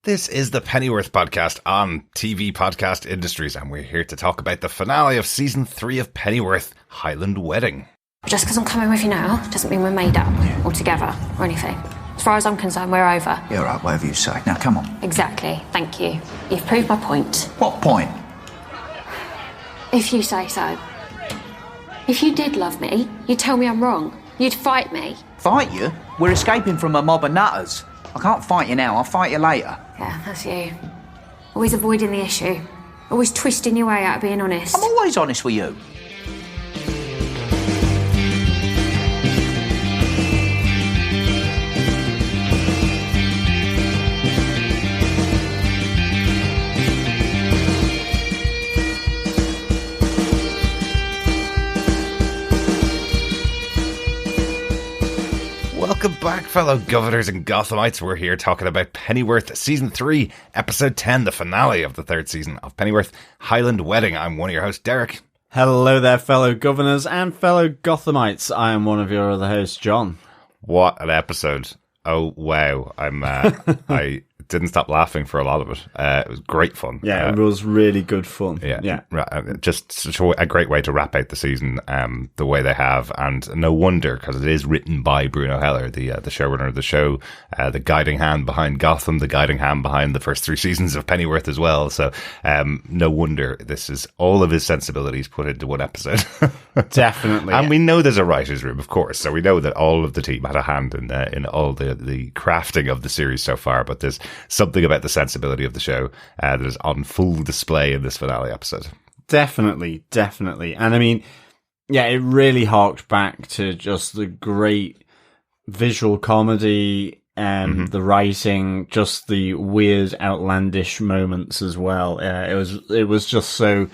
This is the Pennyworth podcast on TV Podcast Industries, and we're here to talk about the finale of Season 3 of Pennyworth, Highland Wedding. Just because I'm coming with you now doesn't mean we're made up or together or anything. As far as I'm concerned, we're over. Yeah, all right, whatever you say. Now, come on. Exactly, thank you. You've proved my point. What point? If you say so. If you did love me, you'd tell me I'm wrong. You'd fight me. Fight you? We're escaping from a mob of nutters. I can't fight you now, I'll fight you later. Yeah, that's you. Always avoiding the issue. Always twisting your way out of being honest. I'm always honest with you. Welcome back, fellow governors and Gothamites. We're here talking about Pennyworth Season 3, Episode 10, the finale of the third season of Pennyworth, Highland Wedding. I'm one of your hosts, Derek. Hello there, fellow governors and fellow Gothamites. I am one of your other hosts, John. What an episode. Oh, wow. I didn't stop laughing for a lot of it. It was great fun. Yeah, it was really good fun. Yeah. Just such a great way to wrap out the season the way they have. And no wonder, because it is written by Bruno Heller, the showrunner of the show, the guiding hand behind Gotham, the guiding hand behind the first 3 seasons of Pennyworth as well. So no wonder this is all of his sensibilities put into one episode. Definitely. And we know there's a writer's room, of course. So we know that all of the team had a hand in all the crafting of the series so far. But there's something about the sensibility of the show that is on full display in this finale episode. Definitely. And I mean, yeah, it really harked back to just the great visual comedy and the writing, just the weird, outlandish moments as well. It was just so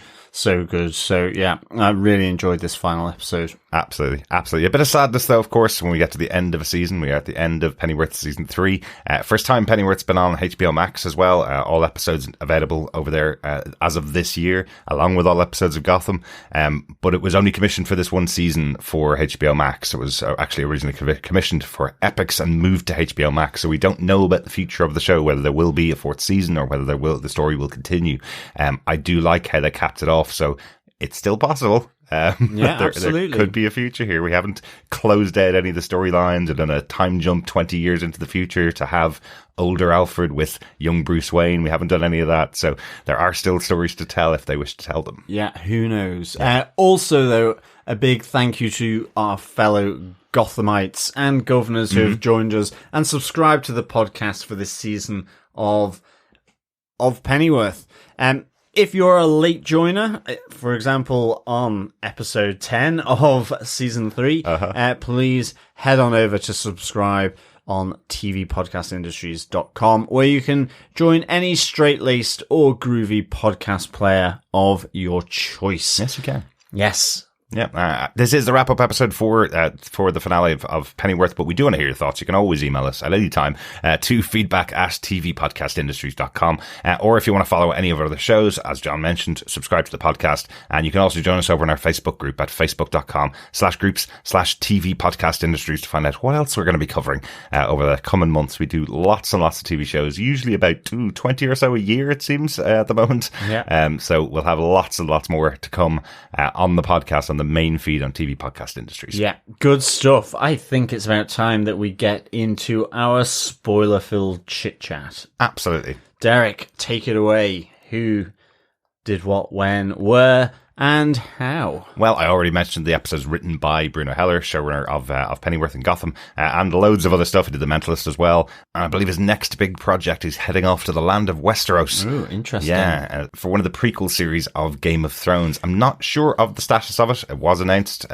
good. So yeah, I really enjoyed this final episode. Absolutely. A bit of sadness, though, of course, when we get to the end of a season. We are at the end of Pennyworth Season 3. First time Pennyworth's been on HBO Max as well. All episodes available over there as of this year, along with all episodes of Gotham. But it was only commissioned for this one season for HBO Max. It was actually originally commissioned for Epix and moved to HBO Max. So we don't know about the future of the show, whether there will be a 4th season or whether the story will continue. I do like how they capped it off. So it's still possible. Absolutely. There could be a future here. We haven't closed out any of the storylines and done a time jump 20 years into the future to have older Alfred with young Bruce Wayne. We haven't done any of that. So there are still stories to tell if they wish to tell them. Yeah, who knows? Also, though, a big thank you to our fellow Gothamites and governors who have joined us and subscribed to the podcast for this season of Pennyworth. If you're a late joiner, for example, on episode 10 of season 3, please head on over to subscribe on tvpodcastindustries.com, where you can join any straight-laced or groovy podcast player of your choice. Yes, you can. Yes. Yeah, this is the wrap-up episode for the finale of Pennyworth, but we do want to hear your thoughts. You can always email us at any time to feedback@tvpodcastindustries.com, or if you want to follow any of our other shows, as John mentioned, subscribe to the podcast, and you can also join us over in our Facebook group at facebook.com/groups/tvpodcastindustries to find out what else we're going to be covering over the coming months. We do lots and lots of TV shows, usually about 20 or so a year, it seems, at the moment. Yeah. So we'll have lots and lots more to come on the podcast, on the main feed on TV Podcast Industries. Yeah, good stuff. I think it's about time that we get into our spoiler-filled chit-chat. Absolutely. Derek, take it away. Who did what, when, where, and how? Well, I already mentioned the episodes written by Bruno Heller, showrunner of Pennyworth and Gotham, and loads of other stuff. He did The Mentalist as well. And I believe his next big project is heading off to the land of Westeros. Ooh, interesting. Yeah, for one of the prequel series of Game of Thrones. I'm not sure of the status of it. It was announced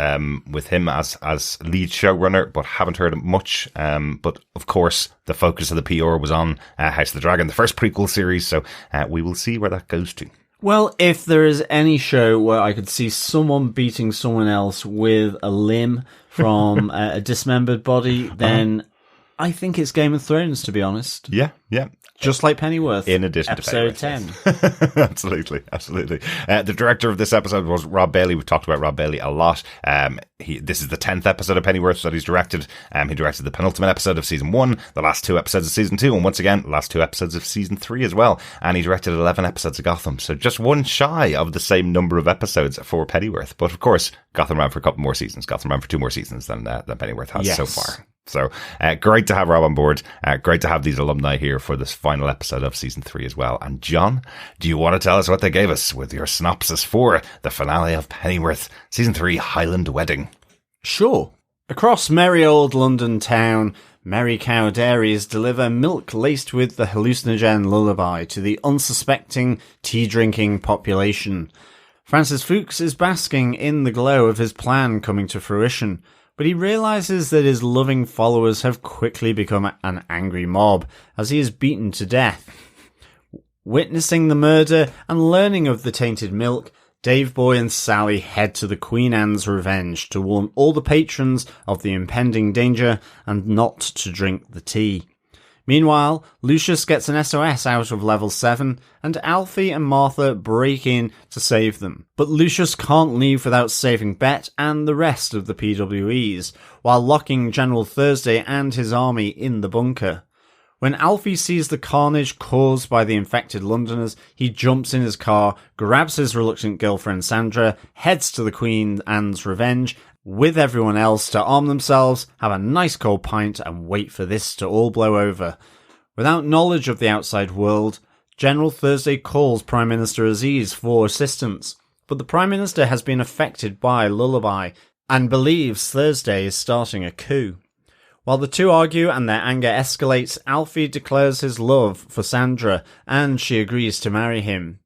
with him as lead showrunner, but haven't heard much. But of course, the focus of the PR was on House of the Dragon, the first prequel series. So we will see where that goes to. Well, if there is any show where I could see someone beating someone else with a limb from a dismembered body, then I think it's Game of Thrones, to be honest. Yeah. Just like Pennyworth. In addition episode to Pennyworth, 10. Absolutely. The director of this episode was Rob Bailey. We've talked about Rob Bailey a lot. This is the 10th episode of Pennyworth that he's directed. He directed the penultimate episode of season 1, the last 2 episodes of season 2, and once again, the last 2 episodes of season 3 as well. And he directed 11 episodes of Gotham. So just one shy of the same number of episodes for Pennyworth. But of course, Gotham ran for a couple more seasons. Gotham ran for 2 more seasons than Pennyworth has so far. So great to have Rob on board. Great to have these alumni here for this final episode of season 3 as well. And John, do you want to tell us what they gave us with your synopsis for the finale of Pennyworth season 3 Highland Wedding? Sure. Across merry old London town, Merry Cow Dairies deliver milk laced with the hallucinogen Lullaby to the unsuspecting, tea-drinking population. Francis Fuchs is basking in the glow of his plan coming to fruition, but he realises that his loving followers have quickly become an angry mob as he is beaten to death. Witnessing the murder and learning of the tainted milk, Dave Boy and Sally head to the Queen Anne's Revenge to warn all the patrons of the impending danger and not to drink the tea. Meanwhile, Lucius gets an SOS out of level 7, and Alfie and Martha break in to save them. But Lucius can't leave without saving Bet and the rest of the PWEs, while locking General Thursday and his army in the bunker. When Alfie sees the carnage caused by the infected Londoners, he jumps in his car, grabs his reluctant girlfriend Sandra, heads to the Queen Anne's Revenge, with everyone else to arm themselves, have a nice cold pint and wait for this to all blow over. Without knowledge of the outside world, General Thursday calls Prime Minister Aziz for assistance, but the Prime Minister has been affected by Lullaby and believes Thursday is starting a coup. While the two argue and their anger escalates, Alfie declares his love for Sandra and she agrees to marry him.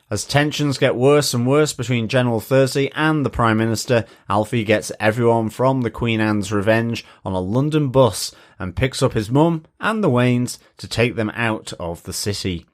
As tensions get worse and worse between General Thursday and the Prime Minister, Alfie gets everyone from the Queen Anne's Revenge on a London bus and picks up his mum and the Waynes to take them out of the city.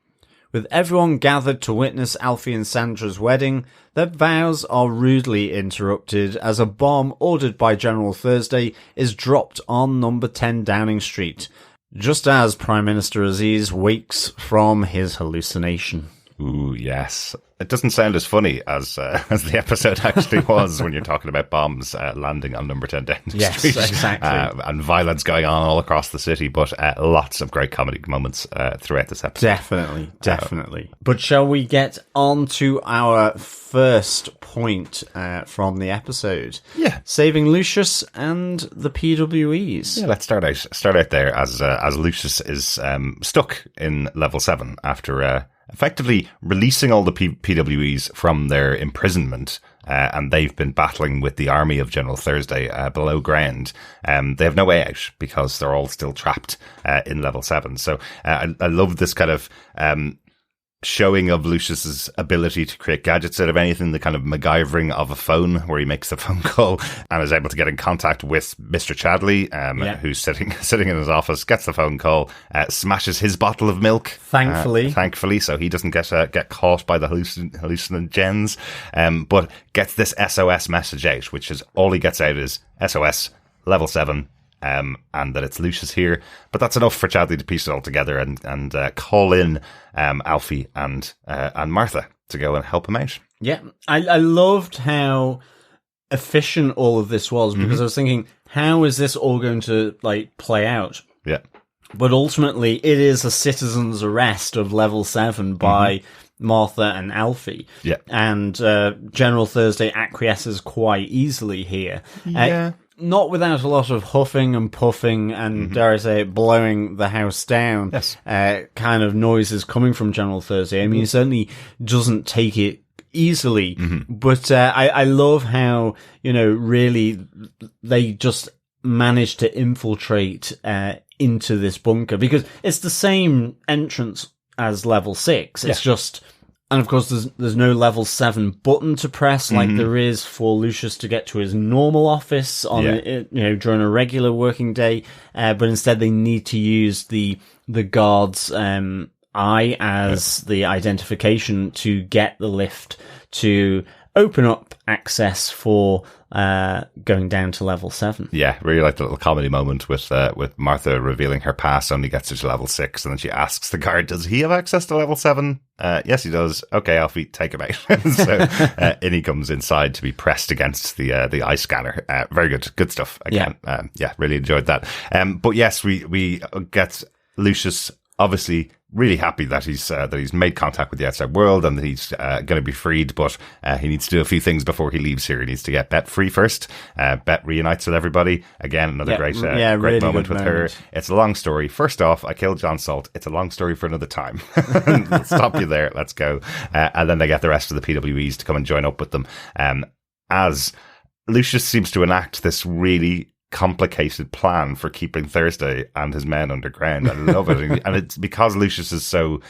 With everyone gathered to witness Alfie and Sandra's wedding, their vows are rudely interrupted as a bomb ordered by General Thursday is dropped on number 10 Downing Street, just as Prime Minister Aziz wakes from his hallucination. Ooh, yes. It doesn't sound as funny as the episode actually was when you're talking about bombs landing on number 10 Downing Street. Yes, exactly. And violence going on all across the city, but lots of great comedic moments throughout this episode. Definitely. But shall we get on to our first point from the episode? Yeah. Saving Lucius and the PWEs. Yeah, let's start out there as Lucius is stuck in level 7 after effectively releasing all the PWEs from their imprisonment, and they've been battling with the army of General Thursday below ground. They have no way out because they're all still trapped in level 7. So I love this kind of showing of Lucius's ability to create gadgets out of anything, the kind of MacGyvering of a phone where he makes the phone call and is able to get in contact with Mr. Chadley, who's sitting in his office, gets the phone call, smashes his bottle of milk. Thankfully, so he doesn't get caught by the hallucinogens, but gets this SOS message out, which is all he gets out is SOS, level 7, and that it's Lucius here. But that's enough for Chadley to piece it all together and call in Alfie and Martha to go and help him out. Yeah, I loved how efficient all of this was, because I was thinking, how is this all going to play out? Yeah. But ultimately, it is a citizen's arrest of level 7 by Martha and Alfie. Yeah. And General Thursday acquiesces quite easily here. Yeah. Not without a lot of huffing and puffing and, dare I say, blowing the house down. Yes. Kind of noises coming from General Thursday. I mean, he certainly doesn't take it easily. But I love how, really they just managed to infiltrate into this bunker, because it's the same entrance as level 6. It's just... And of course, there's no level 7 button to press like there is for Lucius to get to his normal office on during a regular working day. But instead, they need to use the guard's eye as the identification to get the lift to open up access for going down to level 7. Yeah, really like the little comedy moment with Martha revealing her pass only gets her to level 6, and then she asks the guard, does he have access to level 7? Yes, he does. Okay, Alfie, take him out. So in he comes inside to be pressed against the eye scanner. Very good stuff. Again, really enjoyed that. But yes, we get Lucius obviously really happy that he's made contact with the outside world and that he's going to be freed, but he needs to do a few things before he leaves here. He needs to get Bet free first. Bet reunites with everybody. Again, another great really moment with her. It's a long story. First off, I killed John Salt. It's a long story for another time. Let's stop you there. Let's go. And then they get the rest of the PWEs to come and join up with them. As Lucius seems to enact this really complicated plan for keeping Thursday and his men underground. I love it. And it's because Lucius is so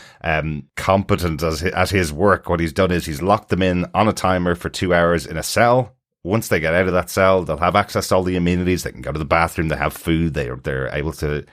competent at his work. What he's done is he's locked them in on a timer for 2 hours in a cell. Once they get out of that cell, they'll have access to all the amenities. They can go to the bathroom. They have food. They're able to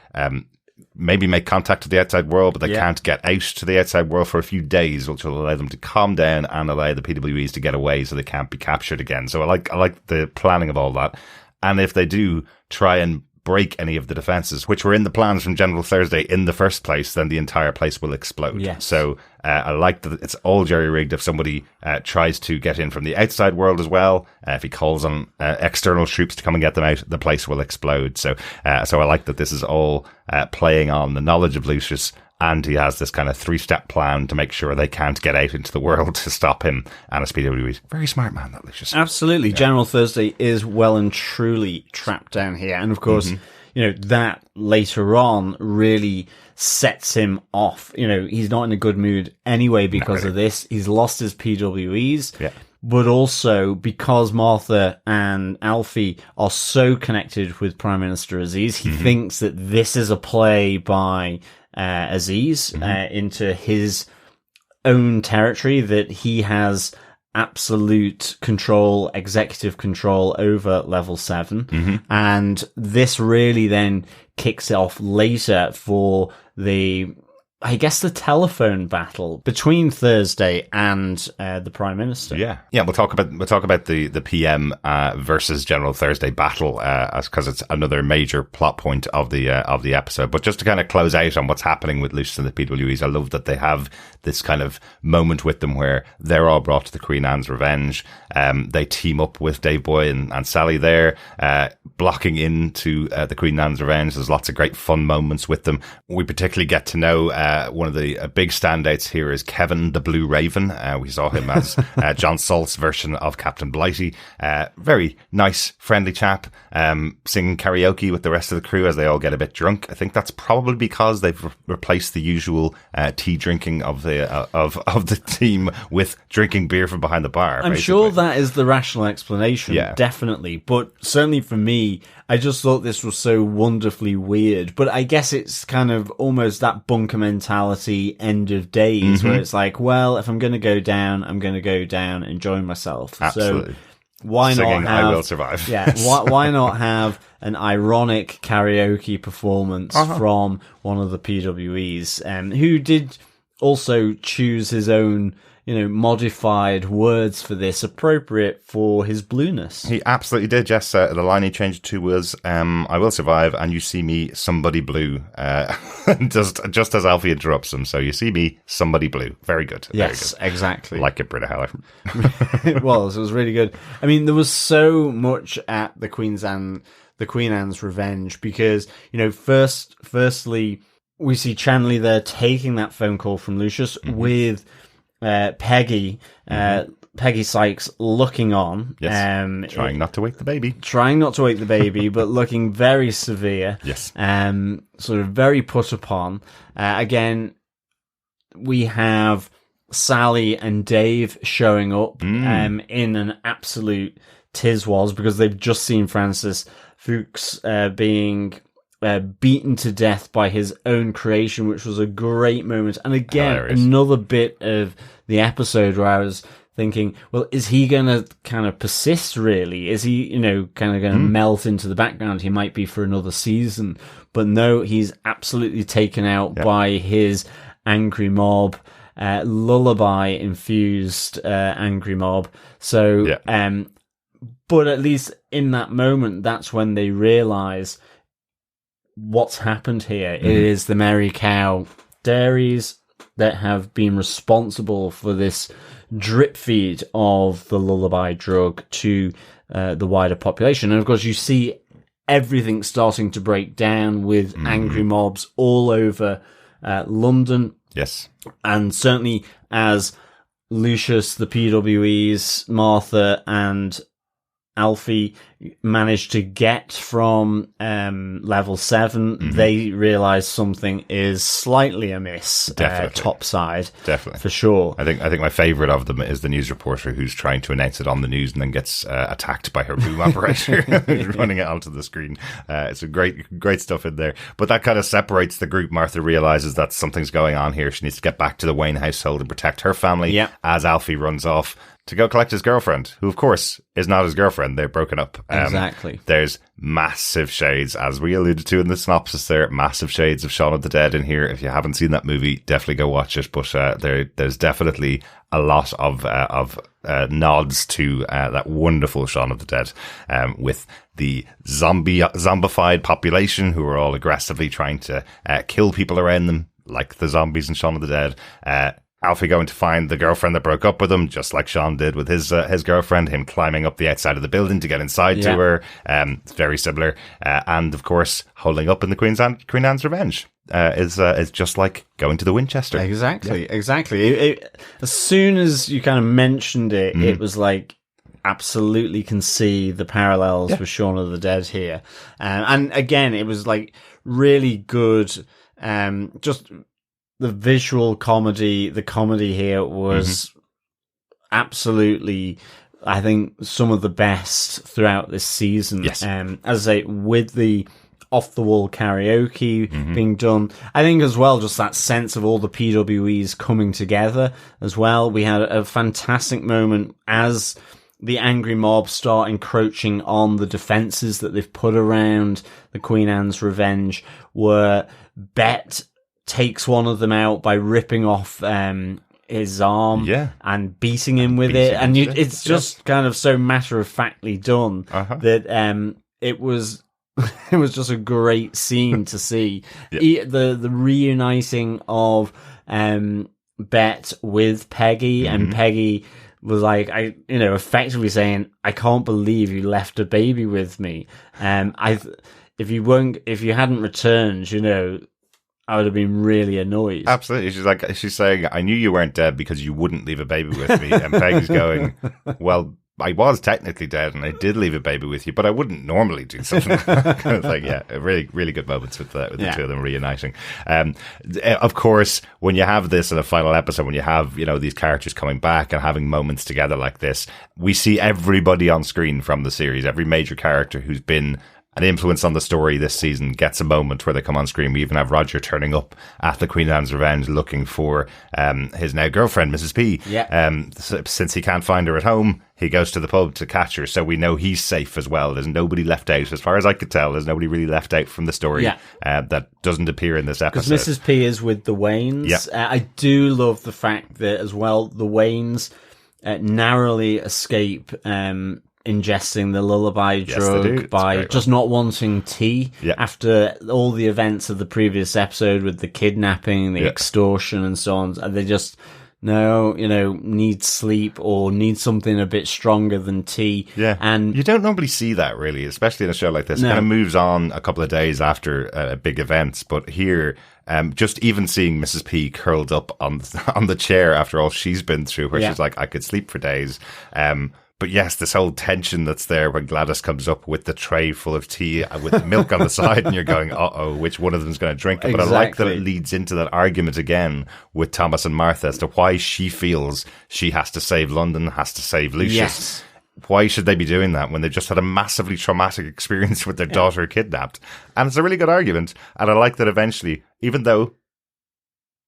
maybe make contact with the outside world, but they can't get out to the outside world for a few days, which will allow them to calm down and allow the PWEs to get away so they can't be captured again. So I like the planning of all that. And if they do try and break any of the defenses, which were in the plans from General Thursday in the first place, then the entire place will explode. Yes. So I like that it's all jerry-rigged. If somebody tries to get in from the outside world as well, if he calls on external troops to come and get them out, the place will explode. So I like that this is all playing on the knowledge of Lucius, and he has this kind of 3-step plan to make sure they can't get out into the world to stop him and his PWEs. Very smart man, that Lucius. Absolutely. Yeah. General Thursday is well and truly trapped down here. And of course, that later on really sets him off. He's not in a good mood anyway because of this. He's lost his PWEs. Yeah. But also because Martha and Alfie are so connected with Prime Minister Aziz, he thinks that this is a play by Aziz into his own territory, that he has absolute control, executive control over level 7. And this really then kicks it off later for the telephone battle between Thursday and the Prime Minister. Yeah. We'll talk about the PM versus General Thursday battle, because it's another major plot point of the episode. But just to kind of close out on what's happening with Lucius and the PWEs, I love that they have this kind of moment with them where they're all brought to the Queen Anne's Revenge. They team up with Dave Boy and Sally there, blocking into the Queen Anne's Revenge. There's lots of great fun moments with them. We particularly get to know one of the big standouts here is Kevin the Blue Raven. We saw him as John Salt's version of Captain Blighty. Very nice, friendly chap, singing karaoke with the rest of the crew as they all get a bit drunk. I think that's probably because they've replaced the usual tea drinking of the team with drinking beer from behind the bar. I'm sure that is the rational explanation, definitely. But certainly for me, I just thought this was so wonderfully weird. But I guess it's kind of almost that bunker mentality end of days where it's like, well, if I'm going to go down, I'm going to go down, enjoying myself. Absolutely. So why Singing, not have... I Will Survive. Yeah, why not have an ironic karaoke performance from one of the PWEs, who did also choose his own modified words for this, appropriate for his blueness. He absolutely did, yes. The line he changed to was, I will survive, and you see me, somebody blue. Just as Alfie interrupts him. So you see me, somebody blue. Very good. Yes, very good. Exactly. Like it, Bruno Heller. It was really good. I mean, there was so much at the Queen Anne's Revenge because, firstly, we see Chanley there taking that phone call from Lucius with Peggy Sykes looking on. Yes. Trying not to wake the baby. But looking very severe. Yes. Sort of very put upon. Again, we have Sally and Dave showing up in an absolute tiswas because they've just seen Francis Fuchs being beaten to death by his own creation, which was a great moment. And again, another bit of the episode where I was thinking, well, is he going to kind of persist, really? Is he, kind of going to melt into the background? He might be for another season. But no, he's absolutely taken out by his angry mob. lullaby infused angry mob. So, but at least in that moment, that's when they realise what's happened here. It is the Merry Cow Dairies that have been responsible for this drip feed of the lullaby drug to the wider population. And of course, you see everything starting to break down with angry mobs all over London. Yes. And certainly as Lucius, the PWEs, Martha and Alfie managed to get from level 7, they realise something is slightly amiss. Topside, definitely, for sure. I think my favourite of them is the news reporter who's trying to announce it on the news and then gets attacked by her boom operator running it onto the screen. It's a great stuff in there. But that kind of separates the group. Martha realises that something's going on here. She needs to get back to the Wayne household and protect her family. As Alfie runs off to go collect his girlfriend, who, of course, is not his girlfriend. They're broken up. Exactly. There's massive shades, as we alluded to in the synopsis there, massive shades of Shaun of the Dead in here. If you haven't seen that movie, definitely go watch it. But there's definitely a lot of nods to that wonderful Shaun of the Dead, with the zombified population who are all aggressively trying to kill people around them, like the zombies in Shaun of the Dead. Alfie going to find the girlfriend that broke up with him, just like Sean did with his girlfriend, him climbing up the outside of the building to get inside to her. It's very similar. And of course, holding up in the Queen Anne's Revenge is just like going to the Winchester. Exactly. As soon as you kind of mentioned it, it was like, absolutely can see the parallels with Shaun of the Dead here. And again, it was like really good, just the visual comedy, the comedy here was absolutely, I think, some of the best throughout this season. Yes. As I say, with the off-the-wall karaoke being done, I think as well, just that sense of all the PWEs coming together as well. We had a fantastic moment as the angry mob start encroaching on the defences that they've put around the Queen Anne's Revenge, where Bet takes one of them out by ripping off his arm and beating him with it. And it's just kind of so matter-of-factly done that it was it was just a great scene to see. The reuniting of Bet with Peggy, and Peggy was like, effectively saying, I can't believe you left a baby with me. If you hadn't returned, I would have been really annoyed. Absolutely. She's saying, I knew you weren't dead because you wouldn't leave a baby with me. And Peggy's going, well, I was technically dead and I did leave a baby with you, but I wouldn't normally do something. Kind of like, really, really good moments with the two of them reuniting. Of course, when you have this in a final episode, when you have, these characters coming back and having moments together like this, we see everybody on screen from the series, every major character who's been an influence on the story this season gets a moment where they come on screen. We even have Roger turning up at the Queen Anne's Revenge looking for his now girlfriend, Mrs. P. Since he can't find her at home, he goes to the pub to catch her, so we know he's safe as well. There's nobody left out. As far as I could tell, there's nobody really left out from the story that doesn't appear in this episode. Because Mrs. P is with the Waynes. I do love the fact that, as well, the Waynes narrowly escape ingesting the lullaby drug by just not wanting tea after all the events of the previous episode with the kidnapping, the extortion and so on. And they just need sleep or need something a bit stronger than tea. And you don't normally see that, really, especially in a show like this. It kind of moves on a couple of days after big events, but here just even seeing Mrs. P curled up on the chair after all she's been through, where she's like, I could sleep for days. But yes, this whole tension that's there when Gladys comes up with the tray full of tea with milk on the side, and you're going, which one of them's going to drink it? But I like that it leads into that argument again with Thomas and Martha as to why she feels she has to save London, has to save Lucius. Why should they be doing that when they've just had a massively traumatic experience with their daughter kidnapped? And it's a really good argument. And I like that eventually, even though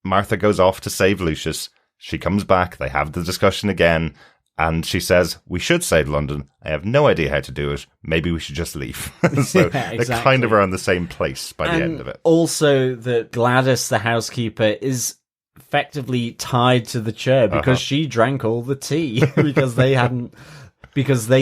Martha goes off to save Lucius, she comes back, they have the discussion again, and she says, we should save London. I have no idea how to do it. Maybe we should just leave. So they kind of are on the same place by the end of it. Also, that Gladys, the housekeeper, is effectively tied to the chair because she drank all the tea because they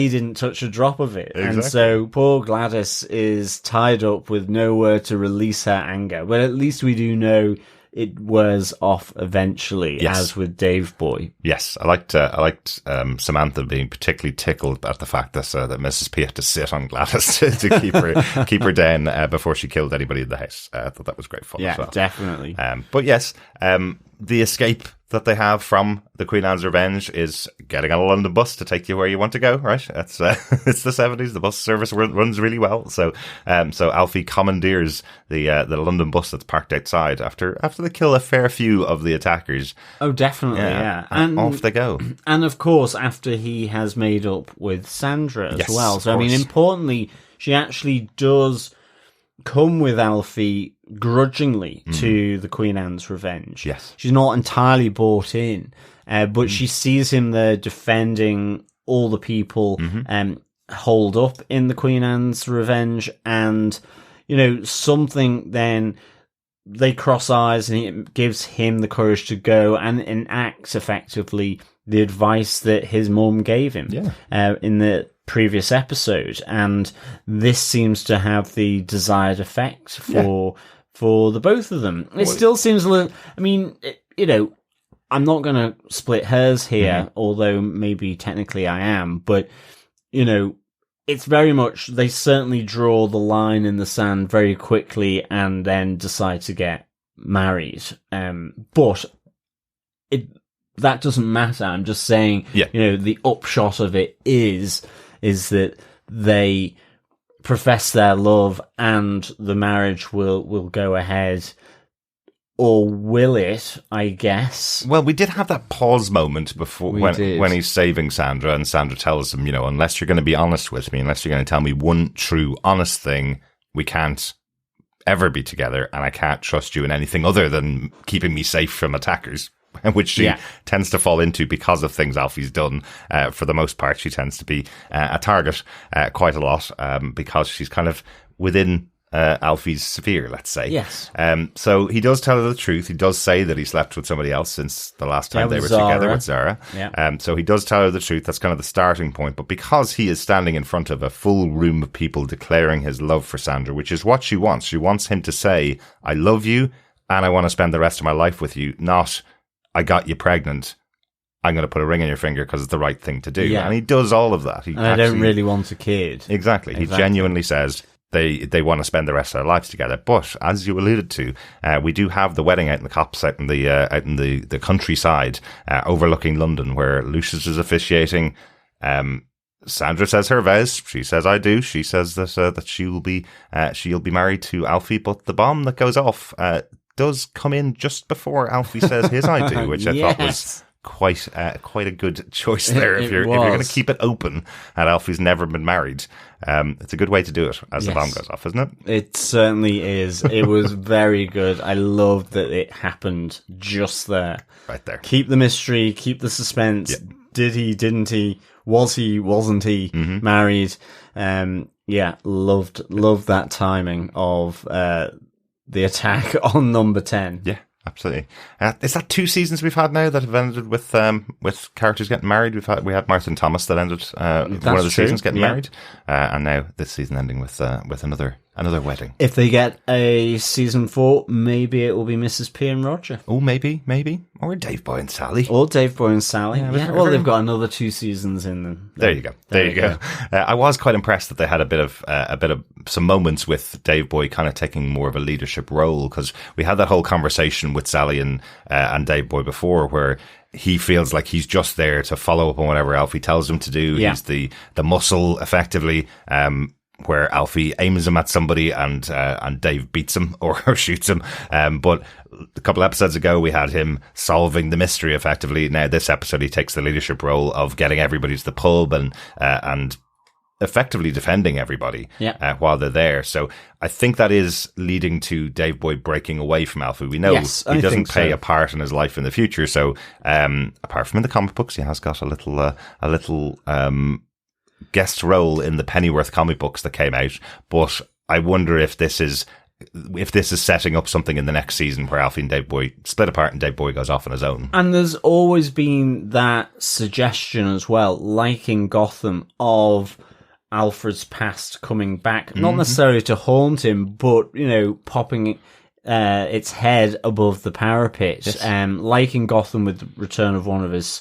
didn't touch a drop of it. Exactly. And so poor Gladys is tied up with nowhere to release her anger. But at least we do know it wears off eventually, Yes. as with Dave Boy. Yes, I liked Samantha being particularly tickled at the fact that Mrs. P had to sit on Gladys to keep her down before she killed anybody in the house. I thought that was great fun. Yeah, as well. definitely. But yes, the escape that they have from the Queen Anne's Revenge is getting on a London bus to take you where you want to go, right? It's it's the 70s. The bus service runs really well. So Alfie commandeers the London bus that's parked outside after they kill a fair few of the attackers. Oh, definitely, yeah. And off they go. And of course, after he has made up with Sandra as Yes, well. So, of I mean, course. importantly, she actually does come with Alfie grudgingly to the Queen Anne's Revenge. Yes. She's not entirely bought in, but she sees him there defending all the people holed up in the Queen Anne's Revenge, and, you know, something then they cross eyes and it gives him the courage to go and enact effectively the advice that his mum gave him in the previous episode. And this seems to have the desired effect for the both of them. It still seems a little, I mean, you know, I'm not going to split hairs here, although maybe technically I am, but, you know, it's very much, they certainly draw the line in the sand very quickly and then decide to get married. But that doesn't matter. I'm just saying, you know, the upshot of it is that they profess their love and the marriage will go ahead. Or will it, I guess? Well, we did have that pause moment before did. when he's saving Sandra, and Sandra tells him, you know, unless you're going to be honest with me, unless you're going to tell me one true honest thing, we can't ever be together, and I can't trust you in anything other than keeping me safe from attackers, which she tends to fall into because of things Alfie's done. For the most part, she tends to be a target quite a lot because she's kind of within Alfie's sphere, let's say. Yes. So he does tell her the truth. He does say that he slept with somebody else since the last time they were together with Zara. Yeah. So he does tell her the truth. That's kind of the starting point. But because he is standing in front of a full room of people declaring his love for Sandra, which is what she wants. She wants him to say, I love you and I want to spend the rest of my life with you, not I got you pregnant. I'm going to put a ring on your finger because it's the right thing to do. Yeah. And he does all of that. I don't really want a kid. Exactly. He genuinely says they want to spend the rest of their lives together. But as you alluded to, we do have the wedding out in the copse, out in the countryside, overlooking London, where Lucius is officiating. Sandra says her vows. She says I do. She says that she'll be married to Alfie. But the bomb that goes off does come in just before Alfie says his I do, which I thought was quite a good choice there. If you're going to keep it open and Alfie's never been married, it's a good way to do it as the bomb goes off, isn't it? It certainly is. It was very good. I loved that it happened just there. Right there. Keep the mystery, keep the suspense. Yep. Did he, didn't he? Was he, wasn't he married? Loved that timing of the attack on number 10. Yeah. Absolutely. Is that 2 seasons we've had now that have ended with characters getting married? We had Martin Thomas that ended one of the seasons getting married, and now this season ending with another wedding. If they get a season 4, maybe it will be Mrs. P and Roger. Oh, maybe, or Dave Boy and Sally. Yeah, well, they've got another 2 seasons in them. There you go. I was quite impressed that they had a bit of some moments with Dave Boy kind of taking more of a leadership role, because we had that whole conversation with Sally and Dave Boy before, where he feels like he's just there to follow up on whatever Alfie tells him to do. Yeah. He's the muscle, effectively, where Alfie aims him at somebody and Dave beats him or shoots him. But a couple episodes ago, we had him solving the mystery effectively. Now, this episode, he takes the leadership role of getting everybody to the pub and effectively defending everybody while they're there. So I think that is leading to Dave Boy breaking away from Alfie. We know he doesn't play a part in his life in the future. So apart from in the comic books, he has got a little guest role in the Pennyworth comic books that came out. But I wonder if this is if this is setting up something in the next season where Alfie and Dave Boy split apart and Dave Boy goes off on his own. And there's always been that suggestion as well, like in Gotham, of Alfred's past coming back, not necessarily to haunt him, but, popping its head above the parapet. Yes. Like in Gotham with the return of one of his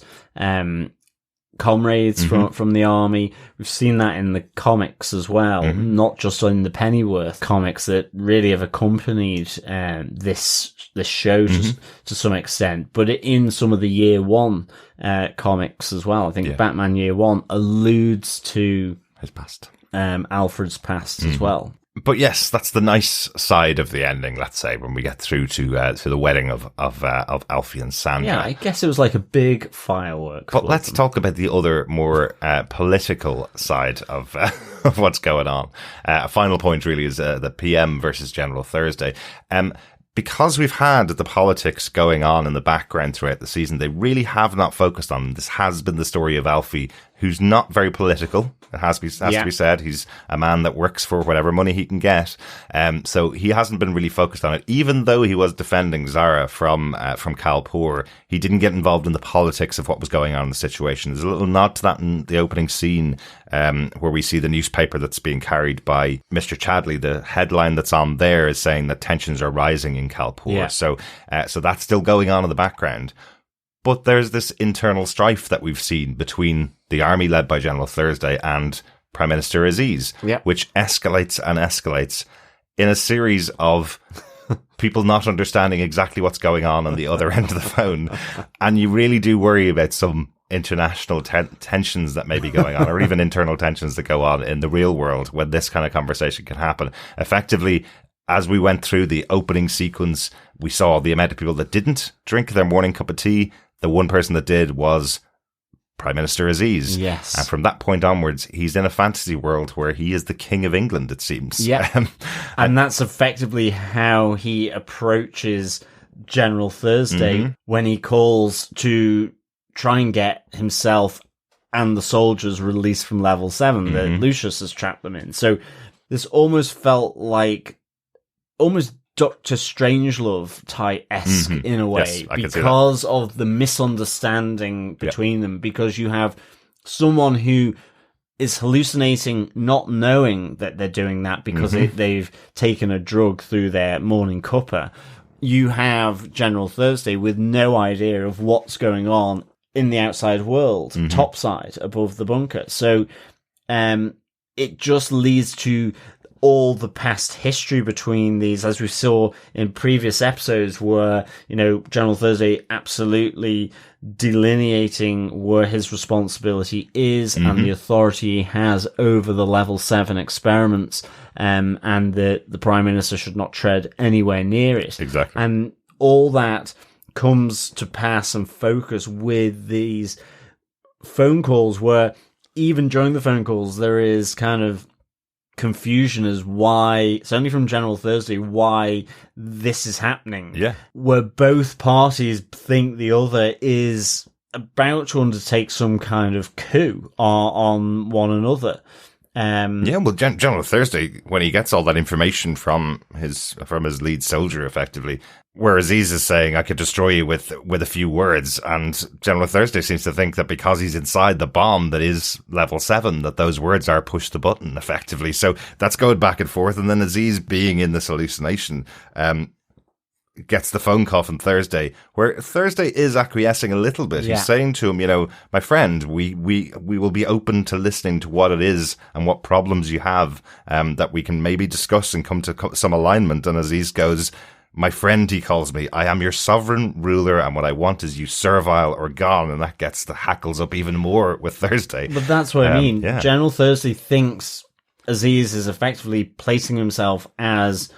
comrades from the army. We've seen that in the comics as well, not just in the Pennyworth comics that really have accompanied this show to some extent, but in some of the Year One comics as well. I think Batman Year One alludes to his past, Alfred's past as well. But yes, that's the nice side of the ending, let's say, when we get through to the wedding of Alfie and Sandra. Yeah, I guess it was like a big firework. But let's talk about the other more political side of of what's going on. A final point really is the PM versus General Thursday. Because we've had the politics going on in the background throughout the season, they really have not focused on them. This has been the story of Alfie, who's not very political. It has to be said. He's a man that works for whatever money he can get. So he hasn't been really focused on it. Even though he was defending Zara from Kalpoor, he didn't get involved in the politics of what was going on in the situation. There's a little nod to that in the opening scene, where we see the newspaper that's being carried by Mr. Chadley. The headline that's on there is saying that tensions are rising in Kalpoor. Yeah. So that's still going on in the background. But there's this internal strife that we've seen between the army led by General Thursday and Prime Minister Aziz, which escalates and escalates in a series of people not understanding exactly what's going on the other end of the phone. And you really do worry about some international tensions that may be going on, or even internal tensions that go on in the real world when this kind of conversation can happen. Effectively, as we went through the opening sequence, we saw the amount of people that didn't drink their morning cup of tea. The one person that did was Prime Minister Aziz. Yes. And from that point onwards, he's in a fantasy world where he is the King of England, it seems. Yeah. And that's effectively how he approaches General Thursday when he calls to try and get himself and the soldiers released from level 7 that Lucius has trapped them in. So this almost felt like almost Dr. Strangelove type-esque in a way, yes, because of the misunderstanding between them, because you have someone who is hallucinating, not knowing that they're doing that because they've taken a drug through their morning cuppa. You have General Thursday with no idea of what's going on in the outside world, topside, above the bunker. So it just leads to all the past history between these, as we saw in previous episodes, where, General Thursday absolutely delineating where his responsibility is and the authority he has over the level 7 experiments, and the Prime Minister should not tread anywhere near it. Exactly. And all that comes to pass and focus with these phone calls, where even during the phone calls, there is kind of confusion as why, certainly from General Thursday, why this is happening. Yeah. Where both parties think the other is about to undertake some kind of coup on one another. General Thursday, when he gets all that information from his lead soldier, effectively, where Aziz is saying, I could destroy you with a few words, and General Thursday seems to think that because he's inside the bomb that is level 7, that those words are push the button, effectively. So that's going back and forth, and then Aziz, being in this hallucination, gets the phone call from Thursday, where Thursday is acquiescing a little bit. He's saying to him, my friend, we will be open to listening to what it is and what problems you have, that we can maybe discuss and come to some alignment. And Aziz goes, my friend, he calls me, I am your sovereign ruler, and what I want is you servile or gone. And that gets the hackles up even more with Thursday. But that's what I mean. Yeah. General Thursday thinks Aziz is effectively placing himself as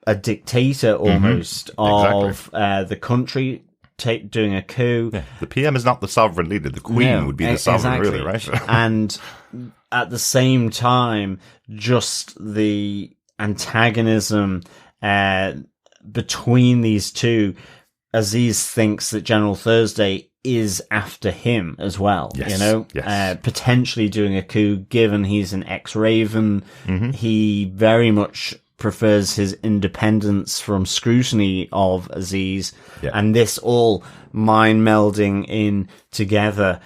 a dictator almost of the country, doing a coup. Yeah. The PM is not the sovereign leader. The Queen would be the sovereign ruler, right? And at the same time, just the antagonism between these two, Aziz thinks that General Thursday is after him as well. Yes. Potentially doing a coup, given he's an ex-Raven. He very much prefers his independence from scrutiny of Aziz, and this all mind melding in together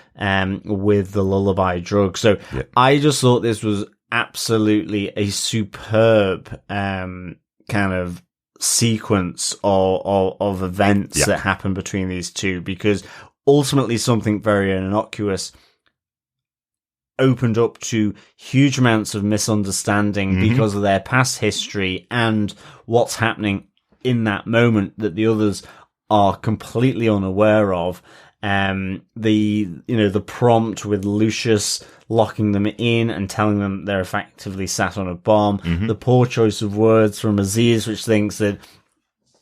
with the Lullaby drug. So I just thought this was absolutely a superb kind of sequence of events that happen between these two, because ultimately something very innocuous opened up to huge amounts of misunderstanding because of their past history and what's happening in that moment that the others are completely unaware of. The prompt with Lucius locking them in and telling them they're effectively sat on a bomb. The poor choice of words from Aziz, which thinks that,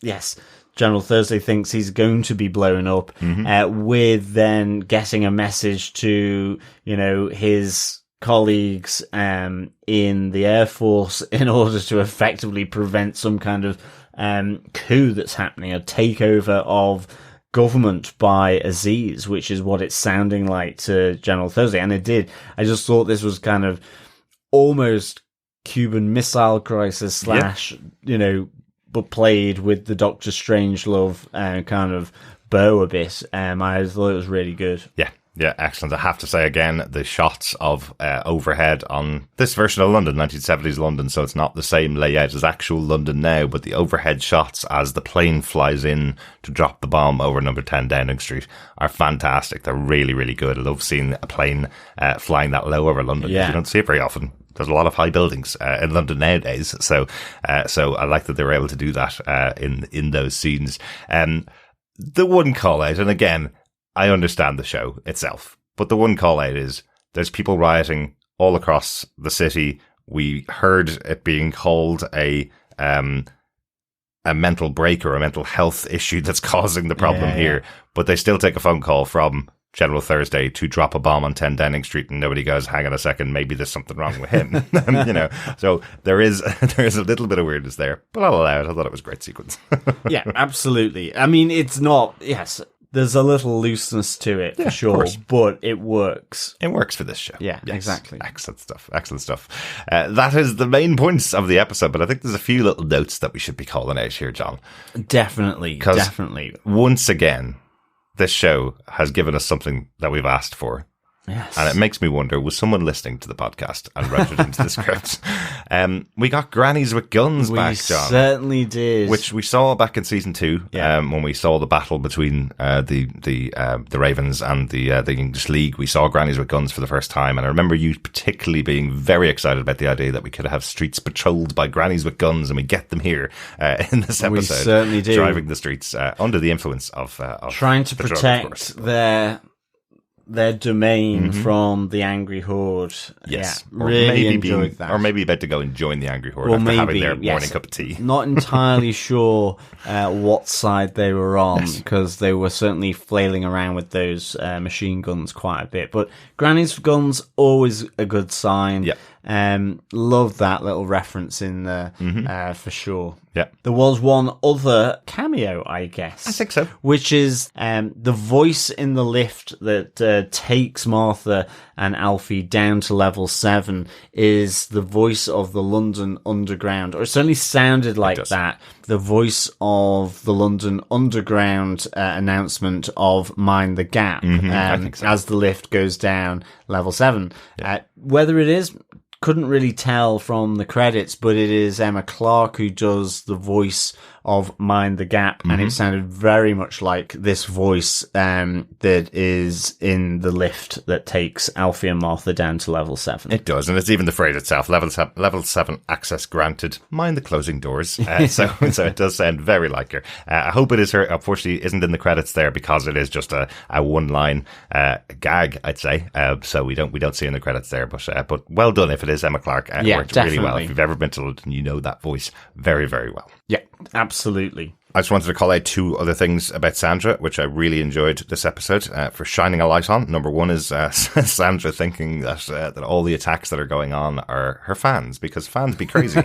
yes, General Thursday thinks he's going to be blown up, with then getting a message to, his colleagues in the Air Force in order to effectively prevent some kind of coup that's happening, a takeover of government by Aziz, which is what it's sounding like to General Thursday. And it did. I just thought this was kind of almost Cuban Missile Crisis / but played with the Doctor Strangelove kind of bow a bit. I thought it was really good. Yeah, excellent. I have to say again, the shots of overhead on this version of London, 1970s London, so it's not the same layout as actual London now, but the overhead shots as the plane flies in to drop the bomb over number 10 Downing Street are fantastic. They're really, really good. I love seeing a plane flying that low over London. You don't see it very often. There's a lot of high buildings in London nowadays, so I like that they were able to do that in those scenes. The one call out, and again, I understand the show itself, but the one call out is there's people rioting all across the city. We heard it being called a mental break or a mental health issue that's causing the problem here, but they still take a phone call from General Thursday to drop a bomb on 10 Downing Street, and nobody goes, hang on a second, maybe there's something wrong with him. So there is a little bit of weirdness there, but I'll allow it. I thought it was a great sequence. Yeah, absolutely. I mean, it's not, yes, there's a little looseness to it, for sure, but it works. It works for this show. Yeah, yes, exactly. Excellent stuff. That is the main points of the episode, but I think there's a few little notes that we should be calling out here, John. Definitely. Once again, this show has given us something that we've asked for. Yes. And it makes me wonder, was someone listening to the podcast and wrote it into the script? We got Grannies with Guns back, John. We certainly did. Which we saw back in season 2, when we saw the battle between the Ravens and the English League. We saw Grannies with Guns for the first time, and I remember you particularly being very excited about the idea that we could have streets patrolled by Grannies with Guns, and we get them here in this episode. We certainly do. Driving the streets under the influence of trying to protect their domain from the Angry Horde. Yes. Yeah, really enjoyed that. Or maybe about to go and join the Angry Horde after having their morning cup of tea. Not entirely sure what side they were on, because they were certainly flailing around with those machine guns quite a bit. But Granny's guns, always a good sign. Yeah. Love that little reference in there, for sure. Yeah. There was one other cameo, I guess. I think so. Which is the voice in the lift that takes Martha and Alfie down to level 7 is the voice of the London Underground, or it certainly sounded like that. The voice of the London Underground announcement of Mind the Gap, I think so. as the lift goes down level 7. Whether it is, couldn't really tell from the credits, but it is Emma Clarke who does the voice of Mind the Gap, and it sounded very much like this voice that is in the lift that takes Alfie and Martha down to level 7. It does, and it's even the phrase itself, level 7 access granted, mind the closing doors. So it does sound very like her. I hope it is her. Unfortunately, isn't in the credits there because it is just a one-line gag, I'd say. So we don't see in the credits there, but well done if it is Emma Clarke. It worked definitely. really well. If you've ever been to London, you know that voice very, very well. Yeah, absolutely. I just wanted to call out 2 other things about Sandra, which I really enjoyed this episode for shining a light on. Number one is Sandra thinking that all the attacks that are going on are her fans, because fans be crazy.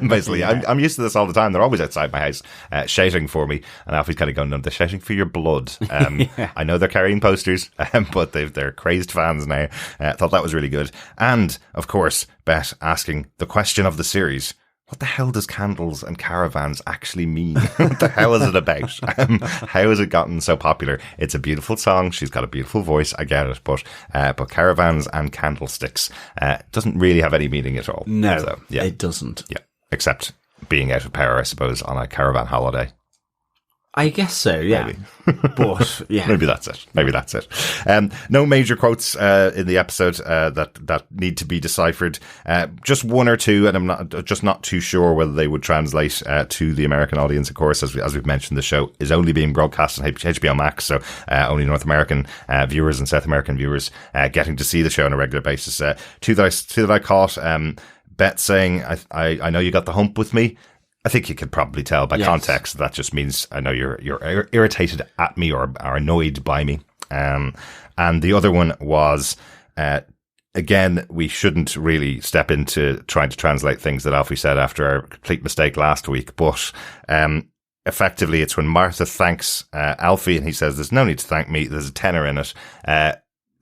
Basically, I'm used to this all the time. They're always outside my house shouting for me, and Alfie's kind of going, no, they're shouting for your blood. I know they're carrying posters, but they're crazed fans now. I thought that was really good. And, of course, Beth asking the question of the series, what the hell does candles and caravans actually mean? What the hell is it about? How has it gotten so popular? It's a beautiful song. She's got a beautiful voice. I get it. But caravans and candlesticks doesn't really have any meaning at all. No, so, yeah. It doesn't. Yeah, except being out of power, I suppose, on a caravan holiday. I guess so, yeah. Maybe. But, yeah. Maybe that's it. No major quotes in the episode that need to be deciphered. Just one or two, and I'm not too sure whether they would translate to the American audience. Of course, as we've mentioned, the show is only being broadcast on HBO Max, so only North American viewers and South American viewers getting to see the show on a regular basis. Two that I caught, Bet saying, I know you got the hump with me. I think you could probably tell by context that just means I know you're irritated at me or are annoyed by me. And the other one was, again, we shouldn't really step into trying to translate things that Alfie said after our complete mistake last week. But effectively, it's when Martha thanks Alfie and he says, there's no need to thank me. There's a tenner in it.